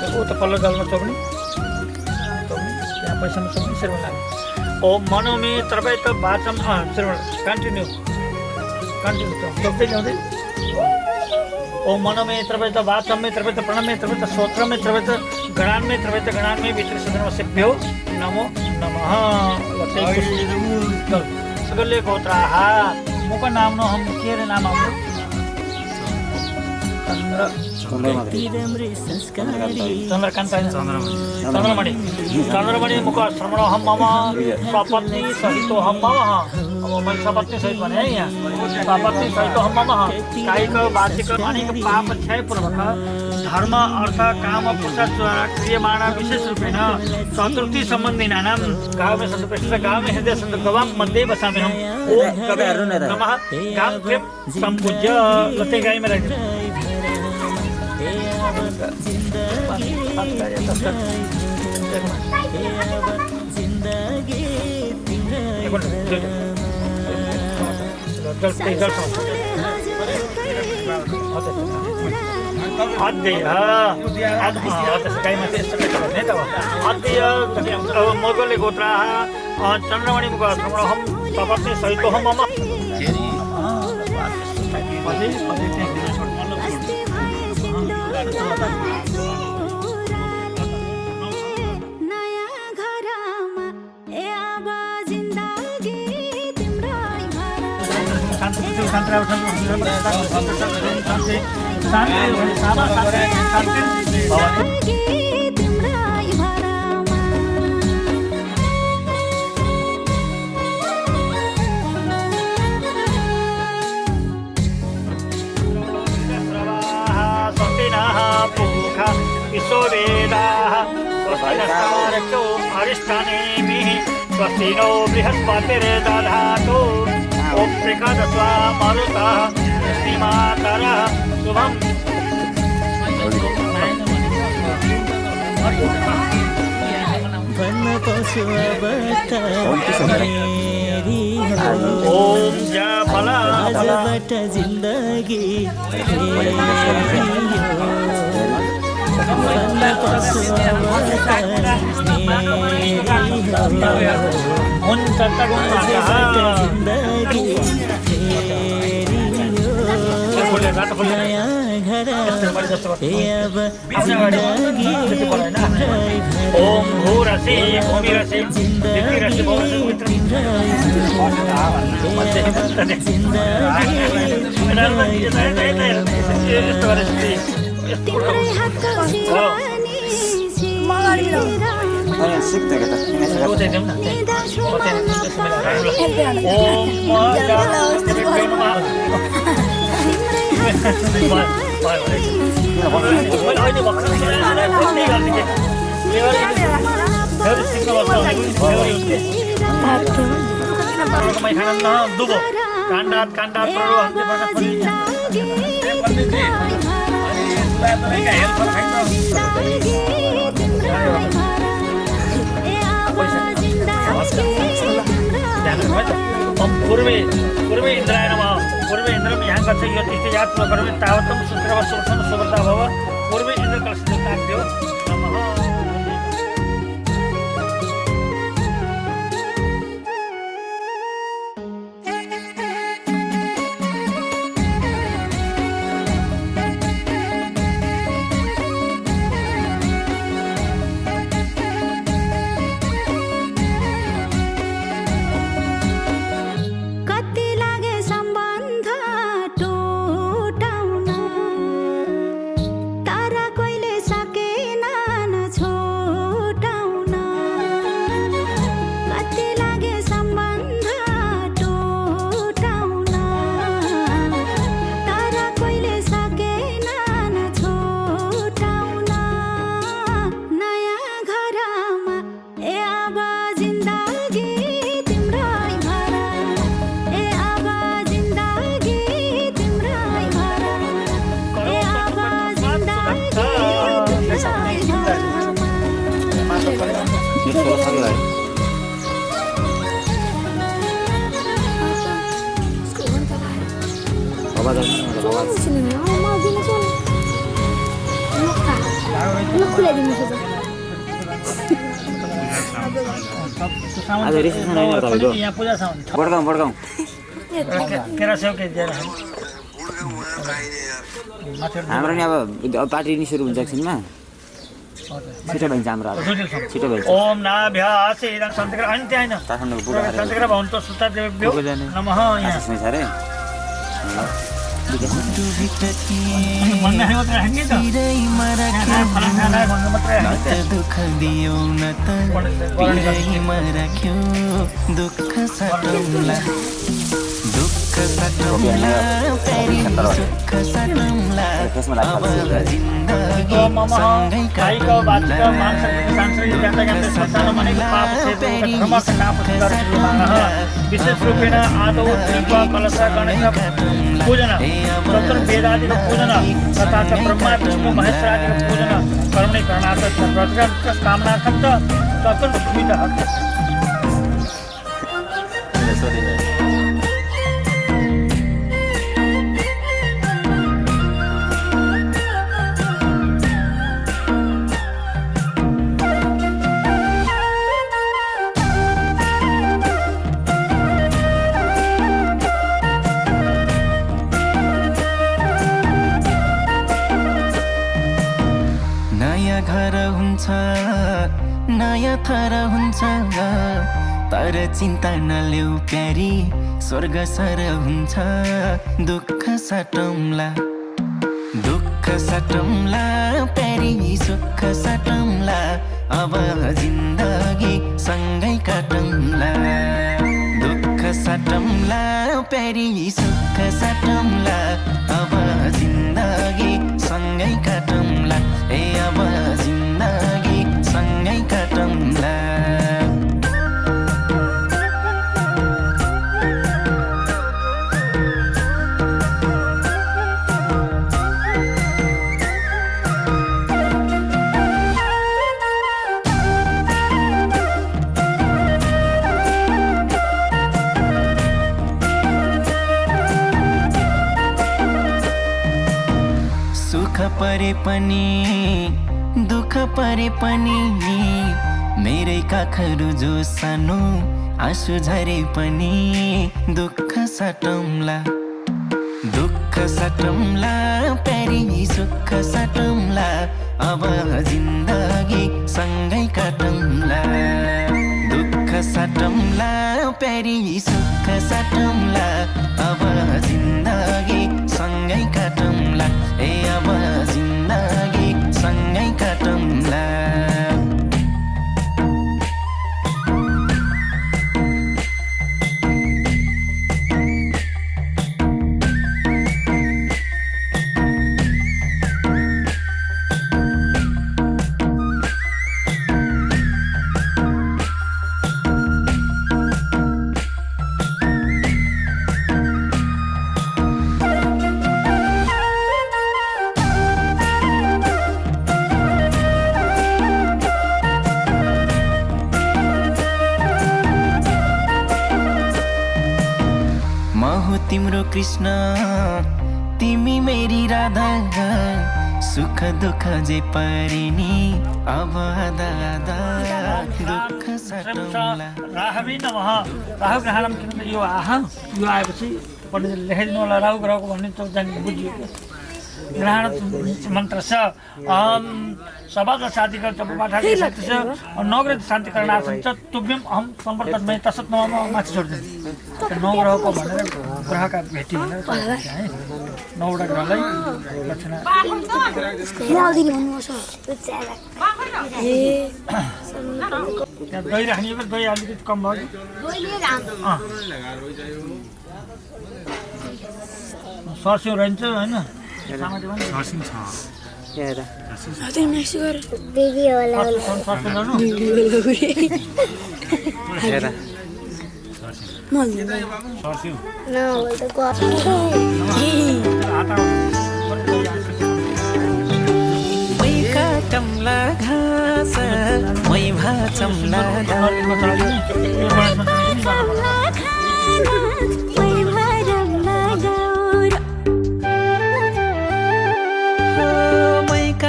ओ त पल्लो गालमा चोक्ने यहाँ पैसामा चोक्ने सिरमा लाग्ने ओम मनो मे तरबाइत वाचम सिरमा कन्टिन्यू चोक्दै ल्याउँदै ओम मनो में त्रवैत वाचम में त्रवैत प्रणम में त्रवैत श्रोत्र में त्रवैत गणान में त्रवैत गणान में भीतर सदनवसेभ्यो नमो नमः। सगले गोत्राः मुख नाम नो हम के रे नाम हाम्रो चन्द्रमणि मुख श्रवण हम मम स्वपत्नी सहित हम मम अब मैले सपत्नी सहित भने है यहाँ स्वपत्नी सहित हम मम कायिक वाचिक अनेक पाप क्षय पूर्वक धर्म अर्थ काम पुरुषद्वारा क्रियमाण विशेष रूपेण चतुर्थी सम्बन्धी नाम गाँव में संतुष्ट गाँव में हृदय संत गवाम मध्य बसामे हम ओम कवे नमः गाम प्रेम संपूज्य लते गाई में रख मोगले गोत्राः चन्द्रमणि मुख श्रवण हम सपत्नी सहित हम मम नयाँ घरमा ए अब जिन्दगी तिम्रै विश्ववेदाः स्वस्ति नस्तारक्षो अरिष्टानेमिः स्वस्ति नो बृहस्पतिर्दधातु ॐ त्रिकादस्वा मरुतः श्रीमातरः शुभम् ओम जय भला जिंदगी ओम भूरसी भूमिरसी दिव्यरसी दुबो कांडात कांडात पूर्वे इंद्राय नमः पूर्व इन्द्रम यहाँ गच्छ यो तिष्ठि याद प्रकरणे तावत्तम सूत्रव सुरक्षण सुवर्ता भव पूर्व इन्द्र कलश ताक्यो नमः कति लागे सम्बन्ध टुटाउन तर कहिले सकेन न छोटाउन कति लागे सम्बन्ध टुटाउन तर कहिले सकेन न छोटाउन नयाँ घरमा ए अब जिन्दगी तिम्रै भर ए अब जिन्दगी तिम्रै भर ए अब जिन्दगी आज रिसेप्सन होइन तपाईँको यहाँ पूजा छ भने बड्गाउँ केरा सेउ के दिएर हाम्रो नि अब पार्टी नि सुरु हुन्छ एकछिनमा छिटो भइन्छ हाम्रो अब छिटो भइन्छ ओम नाभ्यासे इदं सन्तिकर अनि त्यहाँ हैन काठमाडौँको पुरा सन्तिकर भवन्तो सुता देव्यो नमः यहाँ आशिष छ अरे भन्ने मात्र हान्ने त भन्नु मात्र दुःख दियो न त पिरैमा राख्यो दुःख साटौँला दुःख साटौँला प्यारी सुख साटौँला अब जिन्दगी सँगै काईको बातको मानसिक सांस्कृतिक ज्ञान संस्थान भनेको पाप क्षेत्र समस्त काम गर्छ विशेष रूपेण आदौ दीप कलश गणेश पूजन तत्र वेदादिको पूजन तथा ब्रह्मा विष्णु महेश्वर आदिको पूजन कर्मणे करणार्थ व्रतका कामनार्थं च तत्र स्मितः नयाँ घर हुन्छ नयाँ थर हुन्छ तर चिन्ता नलेऊ प्यारी स्वर्ग सर हुन्छ दुःख साटौँला दुःख साटौँला प्यारी सुख साटौँला अब जिन्दगी सँगै काटौँला दुःख साटौँला प्यारी सुख साटौँला अब जिन्दगी सँगै काटौँला ए अब जिन्दगी सँगै काटौँला सुख परे पनि दुःख परे पनि मेरै काखहरू जो सानो आँसु झरे पनि दुःख साटौँला दुःख साटौँला प्यारी सुख साटौँला अब जिन्दगी सँगै काटौँला दुःख साटौँला प्यारी सुख साटौँला अब जिन्दगी सँगै काटौँला ए अब जिन्दगी सँगै काटौँला कृष्ण तिमी मेरी राधा सुख दुःख जे परिनी अब आधा आधा दुःख सटौला राहवै नमः राहु ग्रहणम किन यो यो आएपछि पण्डितले लेखाइदिनु होला राहु ग्रहको भन्ने त जानि बुझियो ग्रहण मन्त्र छ अहम सबज शान्तिकर जपपाठादि सत्य छ नवग्रह शान्तिकरणार्थं च तुभ्यम अहम सम्वर्तनमय तसत् नमः माथि छोड्दिनु नवग्रहको भनेर ग्रहका भेटी भनेर है नौवटा ग्रहलाई दक्षिणा त्यहाँ दही राख्ने पनि दही अलिकति कम भयो सर्स्यौँ रहन्छ होइन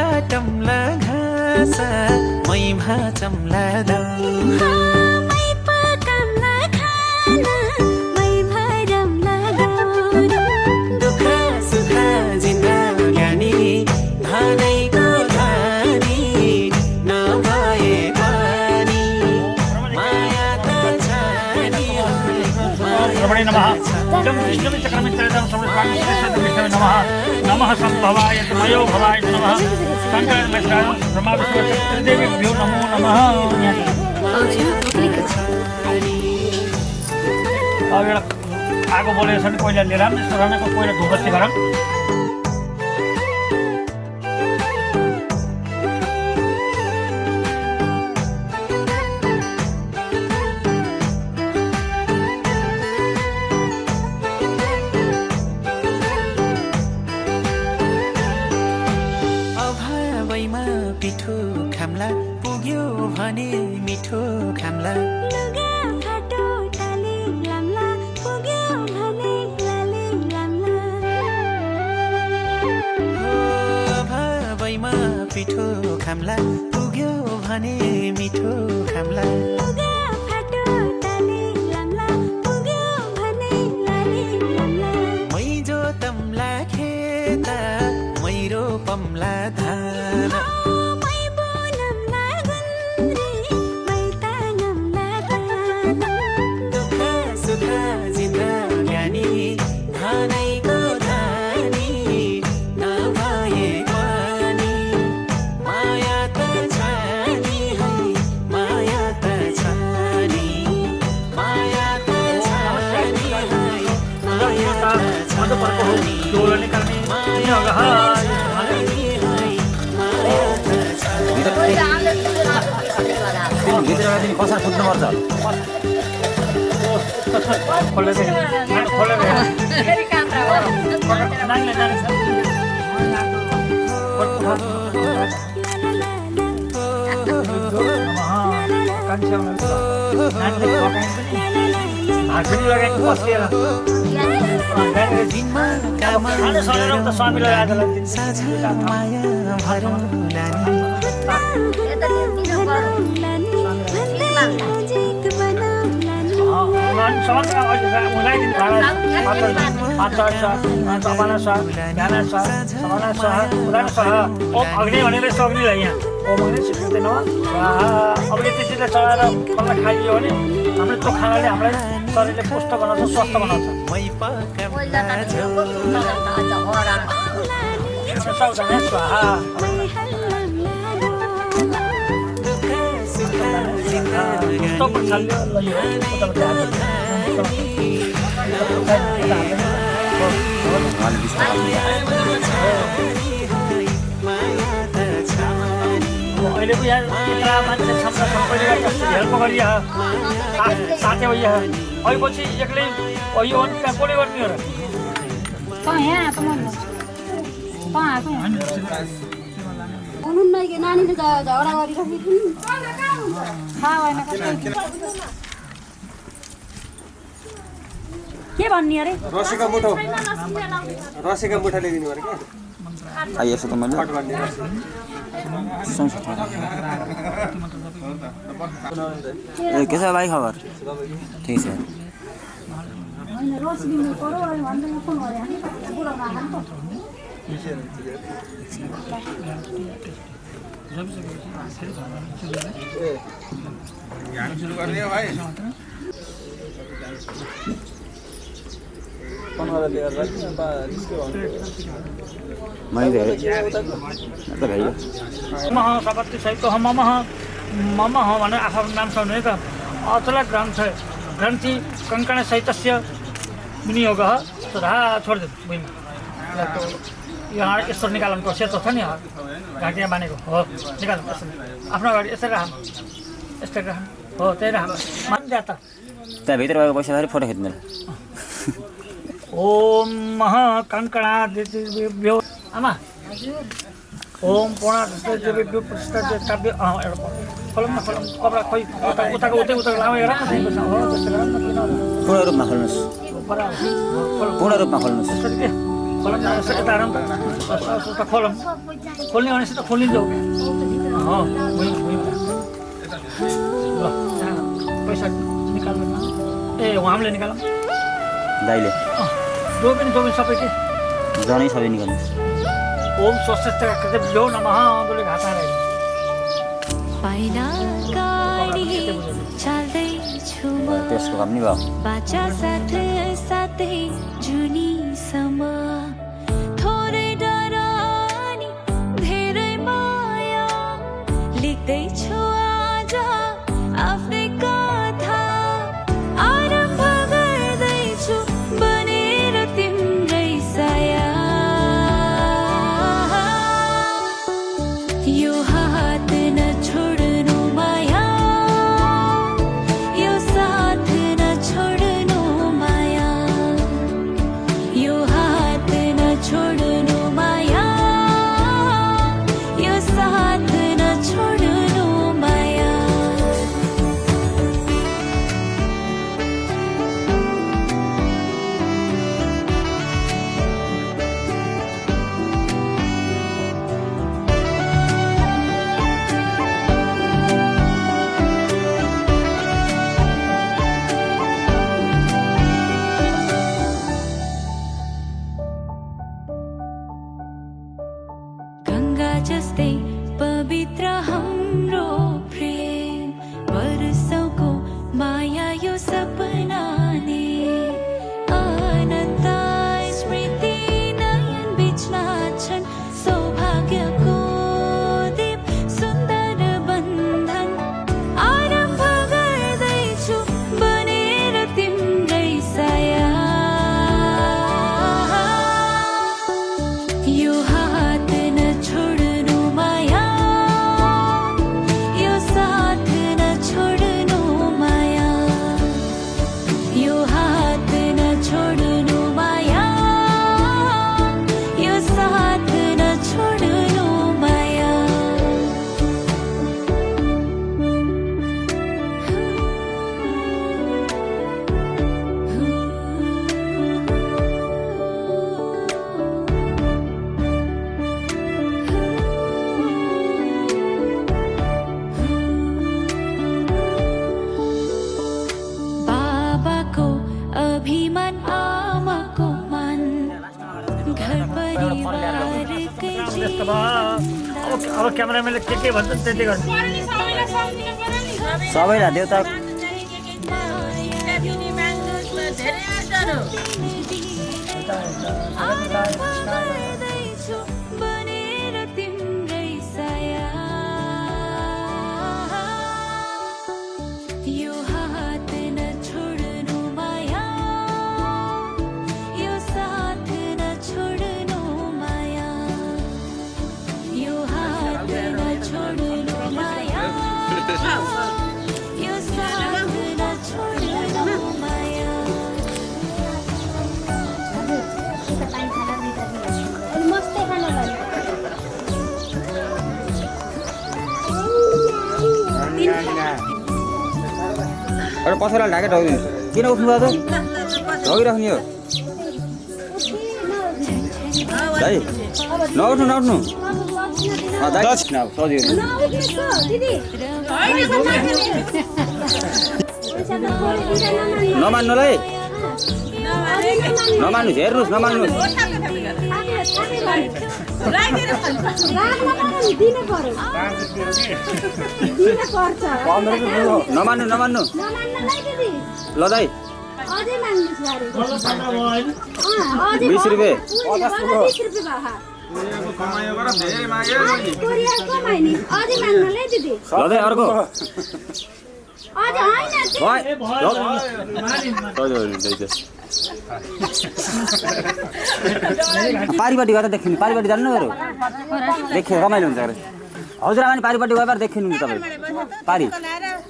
काटमला घाँस मै भाचमला मै काटमला घाँस मै भाचमला दुःख सुख जिन्दगानी धानैको धानी नभए पनि माया त छ नि नमः इदं विष्णुवे चक्रमित्रं समस्वामिश्रेष्ठविष्णवे नमः नमः संभवाय तमयो भवाय नमः शङ्करलक्ष्मण ब्रह्मा विष्णु त्रिदेवीभ्यो नमो नमः अब एउटा आगो बोलेको छ नि कोइला लिएर यस्तो रमाको कोइला धुबस्ती गरौँ अभावैमा पिठो खाम्ला पुग्यो भने मिठो खाम्ला अभावैमा पिठो खाम्ला पुग्यो भने मिठो खाम्ला मै जोतमला खेत मै रोपमला धान दुःख सुख जिन्दगानी धानैको धानी नभए पनि माया त छ नि है माया त छ नि माया त छ नि है माया त छ नि डोलो निकाल्ने भित्र कसा फुट्नुपर्छ अग्नि भनेर सक्नेलाई यहाँ ओमले सिक्दैन अब त्यसरी चलाएर मलाई खाइदियो भने हाम्रो त्यो खानाले हामीलाई शरीरले पुष्ट बनाउँछ स्वस्थ बनाउँछ स्वाहा अहिले पो यहाँ यता मान्छे क्षमता सबैले हेल्प गरियो साथै हो यहाँ अहिले पछि एक्लै यो अनि कहाँ कसले गर्ने हो र नानीले झगडा गरिरहेको के भन्ने अरे रसेका मुठो रसेका मुठा ल्याइदिनु पर्यो क्या आइएछ त मैले ए के छ भाइ खबर ठिक छ होइन रस दिनु पर्यो अनि भन्दै फोन गरे हामी बुढामा हाल्नु सुरु गर्ने हो भाइ सबति सहित मम भनेर आफ्नो नाम सुने त अचल ग्रन्थि कङ्कण सहितस्य विनियोगः तथा छोडिदिनु भुइँमा यहाँ यसरी निकाल्नु सेतो छ नि घाँटिया बानेको हो निकाल्नु आफ्नो अगाडि यसरी राख्नु यस्तै राख्नु हो त्यही राख्नु मान्दा त त्यहाँभित्र भएको पैसाहरू फोटो खिच्नु ओम महाकङ्कणादिभ्यो आमा ओम पूर्णादिभ्यो प्रतिष्ठाव्य खोलौँ न कपडा खोइ उताको उतै लामै राम्रो हो पूर्ण रूपमा खोल्नुहोस् पूर्ण रूपमा खोल्नुहोस् खोलौँ न यता खोलौँ खोल्ने भनेपछि त खोलिन्छ ल पैसा निकाल्नु ए हामीले निकालौँ दाइले दोबिन सबै के जनै सबै निकाल्नुहोस् ओम स्वस्तिभ्यो नमः बोले घाटा पाइला गाडी चाल्दैछु म त्यसको काम नि भयो बाचा साथै साथै जुनीसम्म थोरै डर अनि धेरै माया लेख्दैछु आज आफ्नै कथा आरम्भ गर्दैछु बनेर तिम्रै साया यो हात नछोड्नु माया यो साथ नछोड्नु माया यो हात नछोड्नु माया यो साथ नछोड्नु माया गङ्गा जस्तै पवित्र हाम्रो प्रेम वर्षौको माया यो सपनाले अनन्त स्मृति नयन बीच नाच्छन् सौभाग्यको दीप सुन्दर बन्धन आरम्भ गर्दैछु बनेर तिम्रै साया यो हात नछोड्नु माया यो साथ नछोड्नु माया यो हात नछोड्नु माया यो साथ नछोड्नु माया बाबाको अभिमान आमाको मान घर परिवारकै अब क्यामेराम्यानले के भन्छ त्यति गर्छ सबैलाई देउता गर्दैछु बनेर तिम्रै साया यो हात नछोड्नु माया यो साथ नछोड्नु माया यो हात नछोड्नु माया यो साथ नछोड्नु माया मस्तै खाना भयो एउटा पसललाई ढाकेर किन उठ्नु भयो त लगिराख्ने हो दाइ नउठ्नु नउठ्नु दाइ सजिलो नमान्नुलाई नमान्नुहोस् हेर्नुहोस् नमान्नुहोस् नमान्नु नमान्नु ल दाइ 20 रुपियाँ ल दाइ अर्को पारिपट्टि गर्दा देखिनु पारिपट्टि जान्नुहरू देख्यो रमाइलो हुन्छ अरे हजुर आमा नि पारिपट्टि गएर देखिनु नि तपाईँ पारि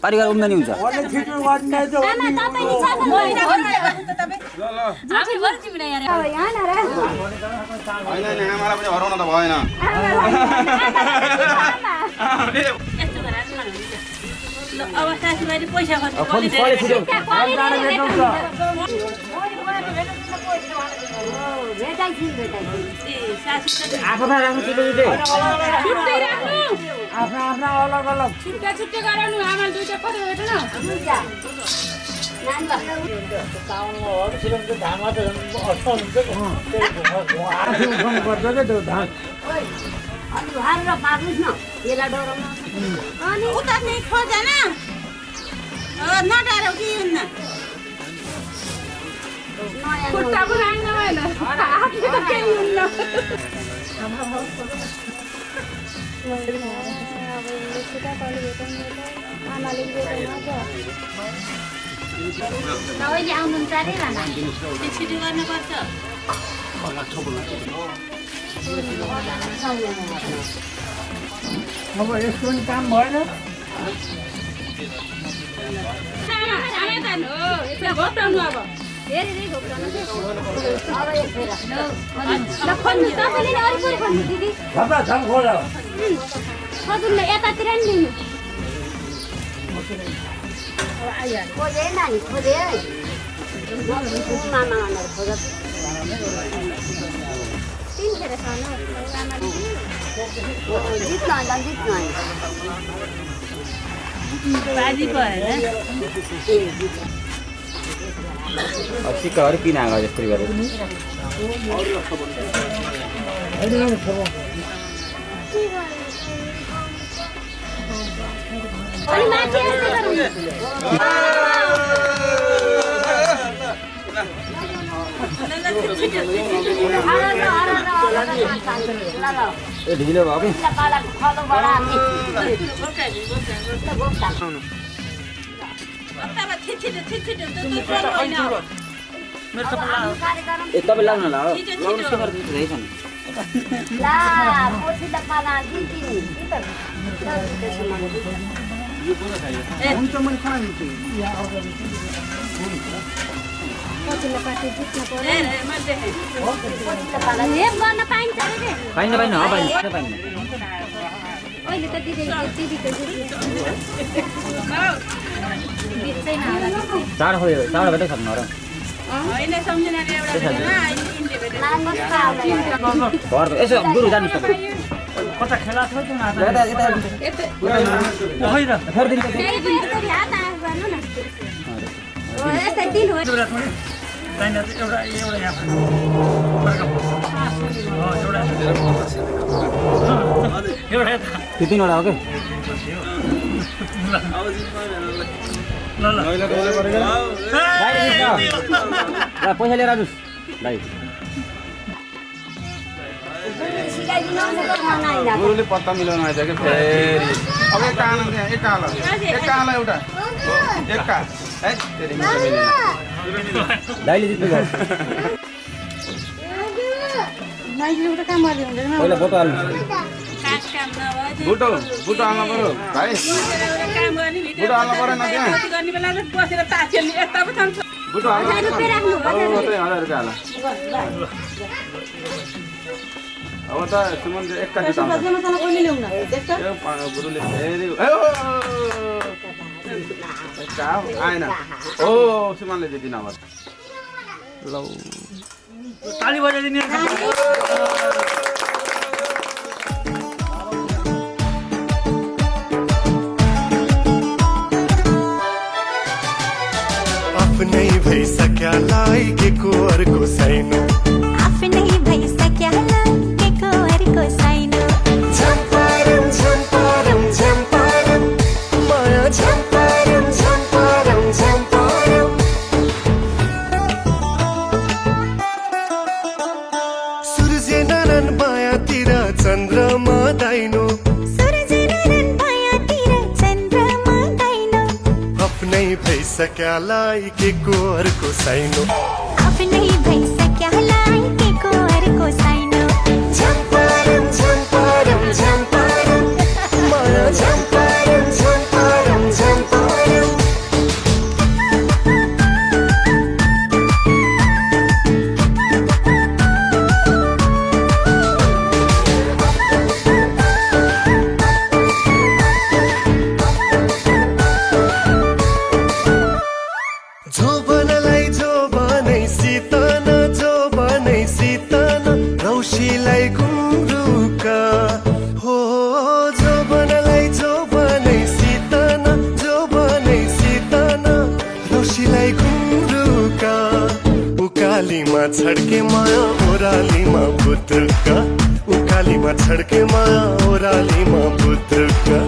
पारि गरेर उम्दनी हुन्छ अब यसको पनि काम भएन सिक्काहरू किन आएको जस्तै गरेर ए ढिलो भयो कि ए तपाईँ लाग्नु होला हो चाँडो भेटै सक्नु र यसो गुरु जानु कता खेला थियो त्यो तिनवटा हो कि पैसा लिएर आउनुहोस् भाइ गुरुले पत्ता मिलाउनु आएछ कि फेरि अब एकाला एउटा एका है तेरि दाइले जित्नु भयो पहिला फोटो हाल्नु बुटो हाल्नु पर्यो भाइ बुटो हाल्नु परेन त्यहाँ बुटो हाल्नु 1000 रुपियाँ हाल अब त सुमन एक्कासी गुरुले फेरि आएन ओ सुमनले जितिन अब लौ ताली बजाइदिनु आफ्नै भइसक्या लागेको अर्को छैन आफ्नै भइसक्या लागेको अर्को छैन झम्पारम झम्पारम झम्पारम माया झम्पारम झम्पारम झम्पारम सूर्य नरन मायातिर चन्द्रमा दाइनो आफ्नै भइसक्या लागेको अर्को छैन आफ्नै भइसक्या लागेको अर्को छैन झम्पारम झम्पारम झम्पारम माया झम्पारम झम्पारम झम्पारम रौशीलाई गुन्द्रुका हो जो बनै सितन रौशीलाई गुन्द्रुका उकालीमा छड्के माया ओरालीमा बुद्रुका उकालीमा छड्के माया ओरालीमा बुद्रुका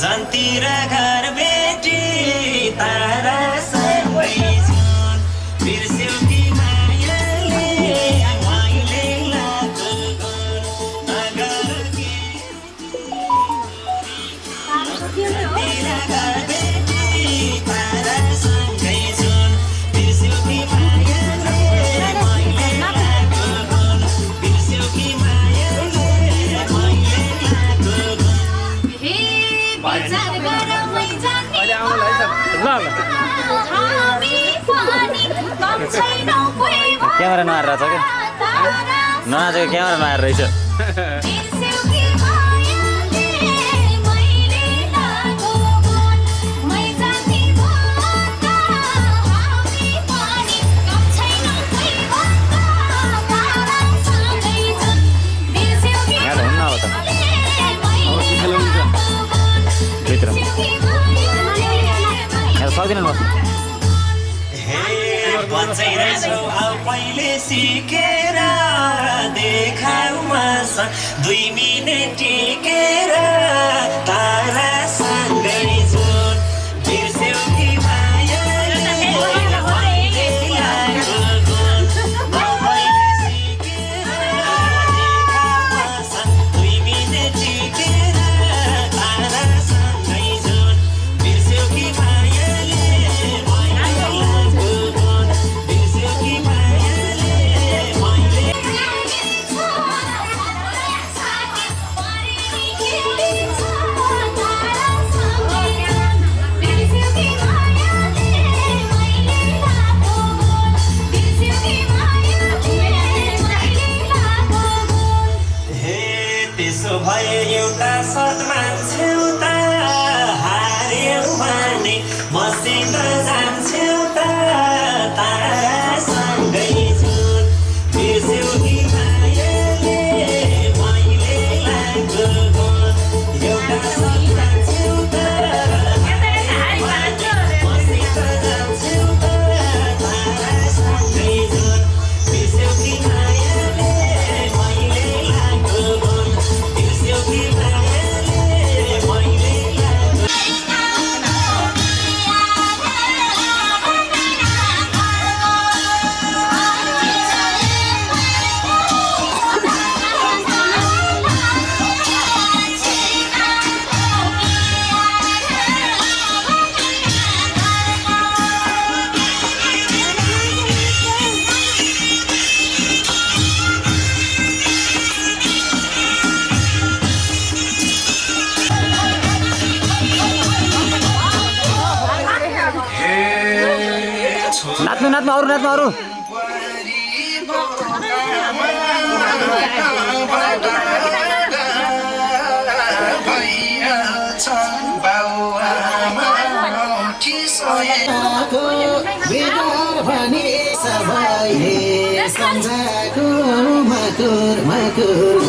जन्तिर घर बेटी तारा सबै छन् बिर्स्यौ कि मायाले मैले लागेको नगर जन्तिर घर बेटी तारा सँगै छन् बिर्स्यौ कि मायाले मैले लागेको बिर्स्यौ कि मायाले मैले लागेको क्यामेरा नआएर रहेछ क्या नआएको क्यामेरा नआएर रहेछ सक्दिनँ बस्नु पहिले सिकेर 2 मिनेट टिकेर तारासँगै जुन बिर्स्यौ कि मायाले मैले लागेको गुण मैले सिकेर देखाउँछ 2 मिनेट टिकेर तारासँगै जुन बिर्स्यौ कि मायाले मैले लागेको गुण बिर्स्यौ कि मायाले मैले त्यसो भए एउटा सत मान्छौ त हार्यौ भने मसित जान्छौ त तारासँगै जुन बिर्स्यौ कि मायाले मैले लागेको गुण एउटा सत मान्छौ त मसित जान्छौ त तारासँगै जुन बिर्स्यौ कि मायाले मैले लागेको गुण बिर्स्यौ कि मायाले मैले लागेको नाच्नु नाच्नु अरू नाच्नु अरू सम्झाको मकुर मकुर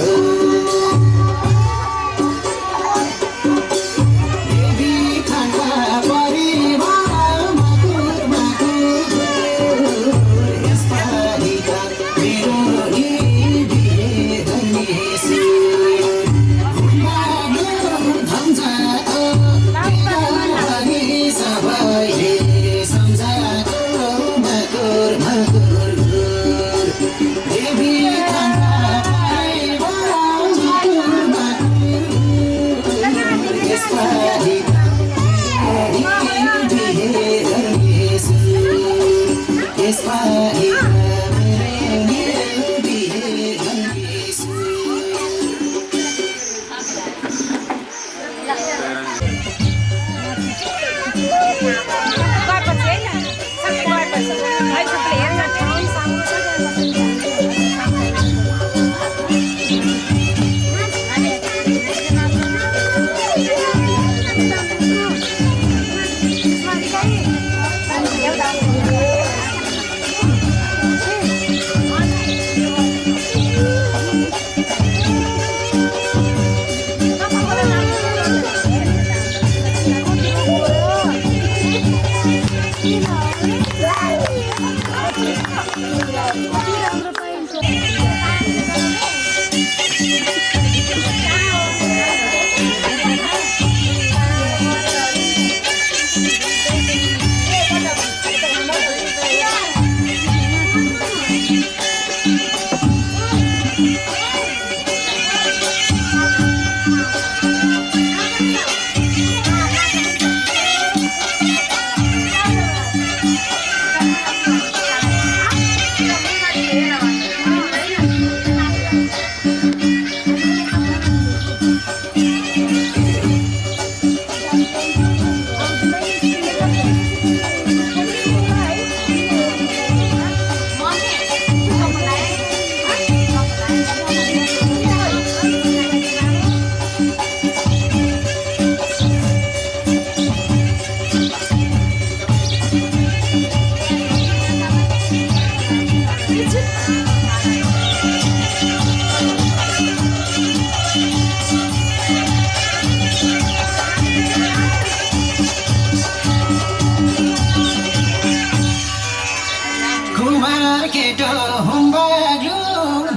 केटो हुम्बाग्लु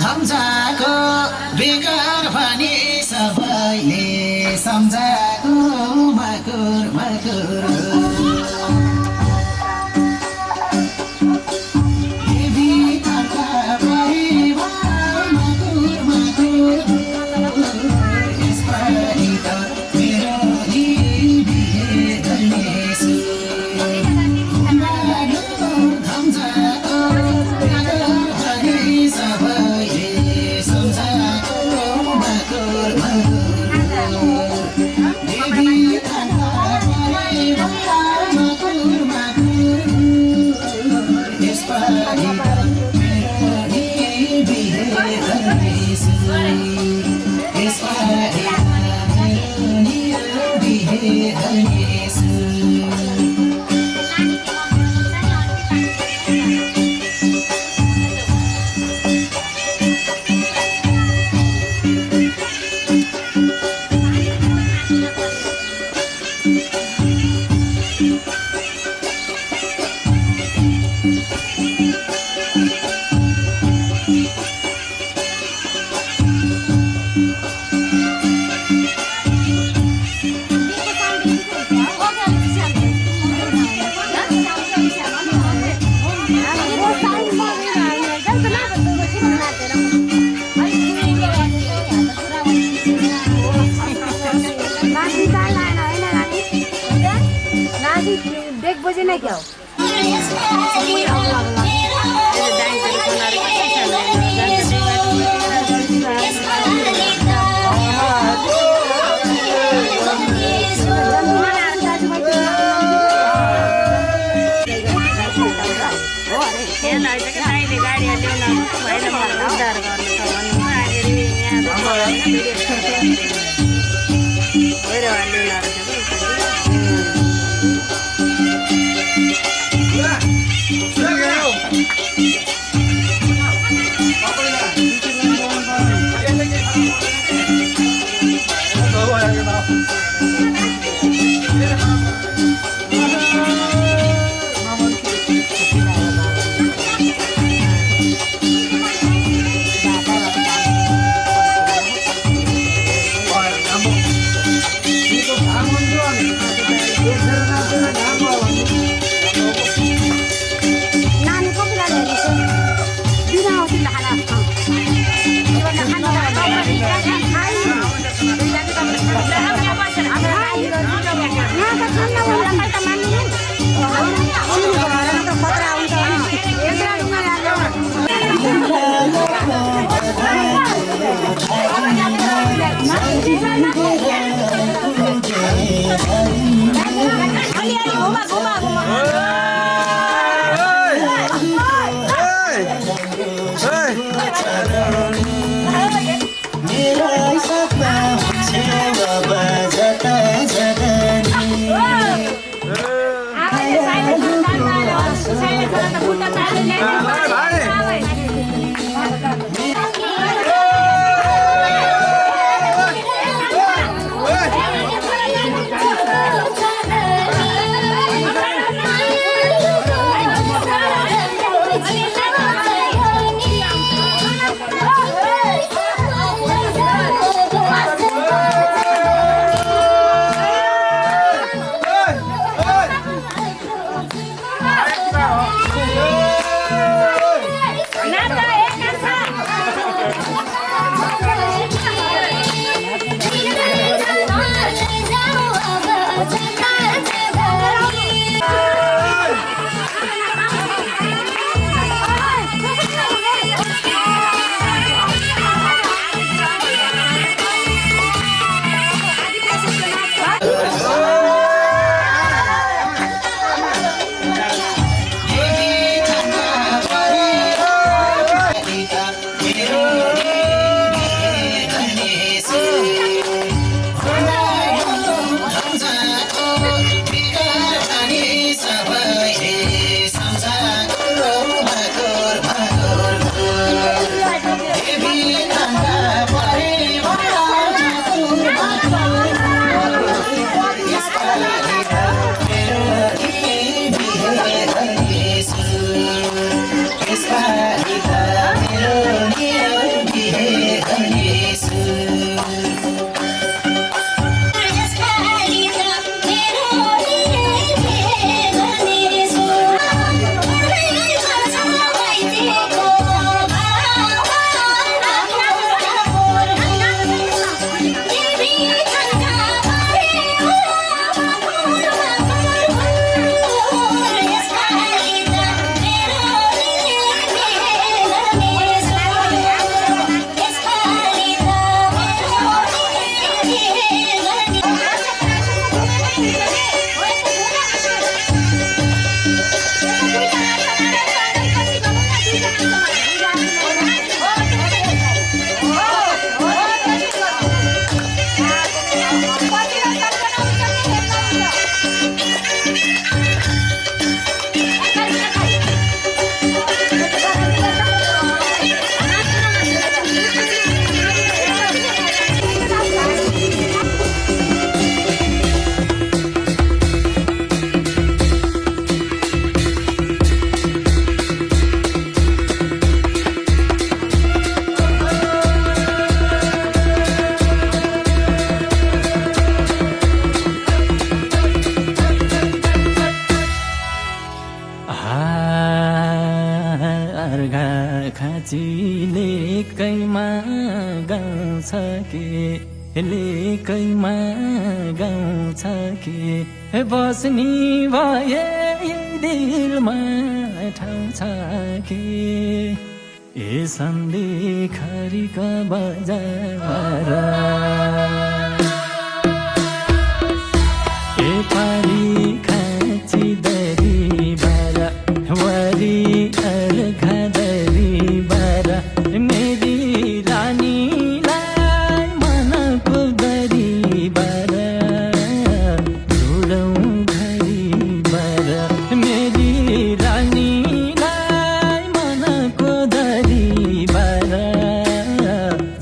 धम्साको बेगा देख बजे नहीं क्या लेकैमा गाउँछ के लेकैमा गाउँछ के बस्नी भए दिलमा ठाउँ छ के ए सन्देखरीका बजार ए पारी खाँची दरी बारा वरी अर्घा दरी बारा मेरी रानीलाई मनको दरी बारा जोडौँ घरी बारा मेरी रानीलाई मनको दरी बारा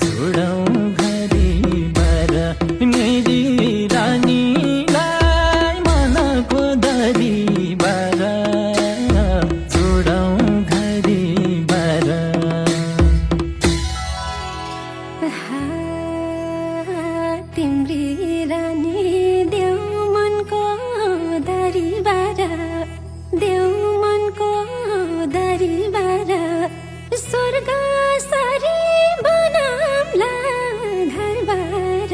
जोडौँ घरी बारा मेरी रानीलाई मनको दरी बारा जोडौँ घरी बारा तिम्री रानी देऊ मनको दरबार देऊ मनको दरबार स्वर्ग सरी बनाम्ला घरबार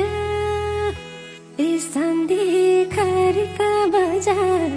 ए सन्देखरका बजार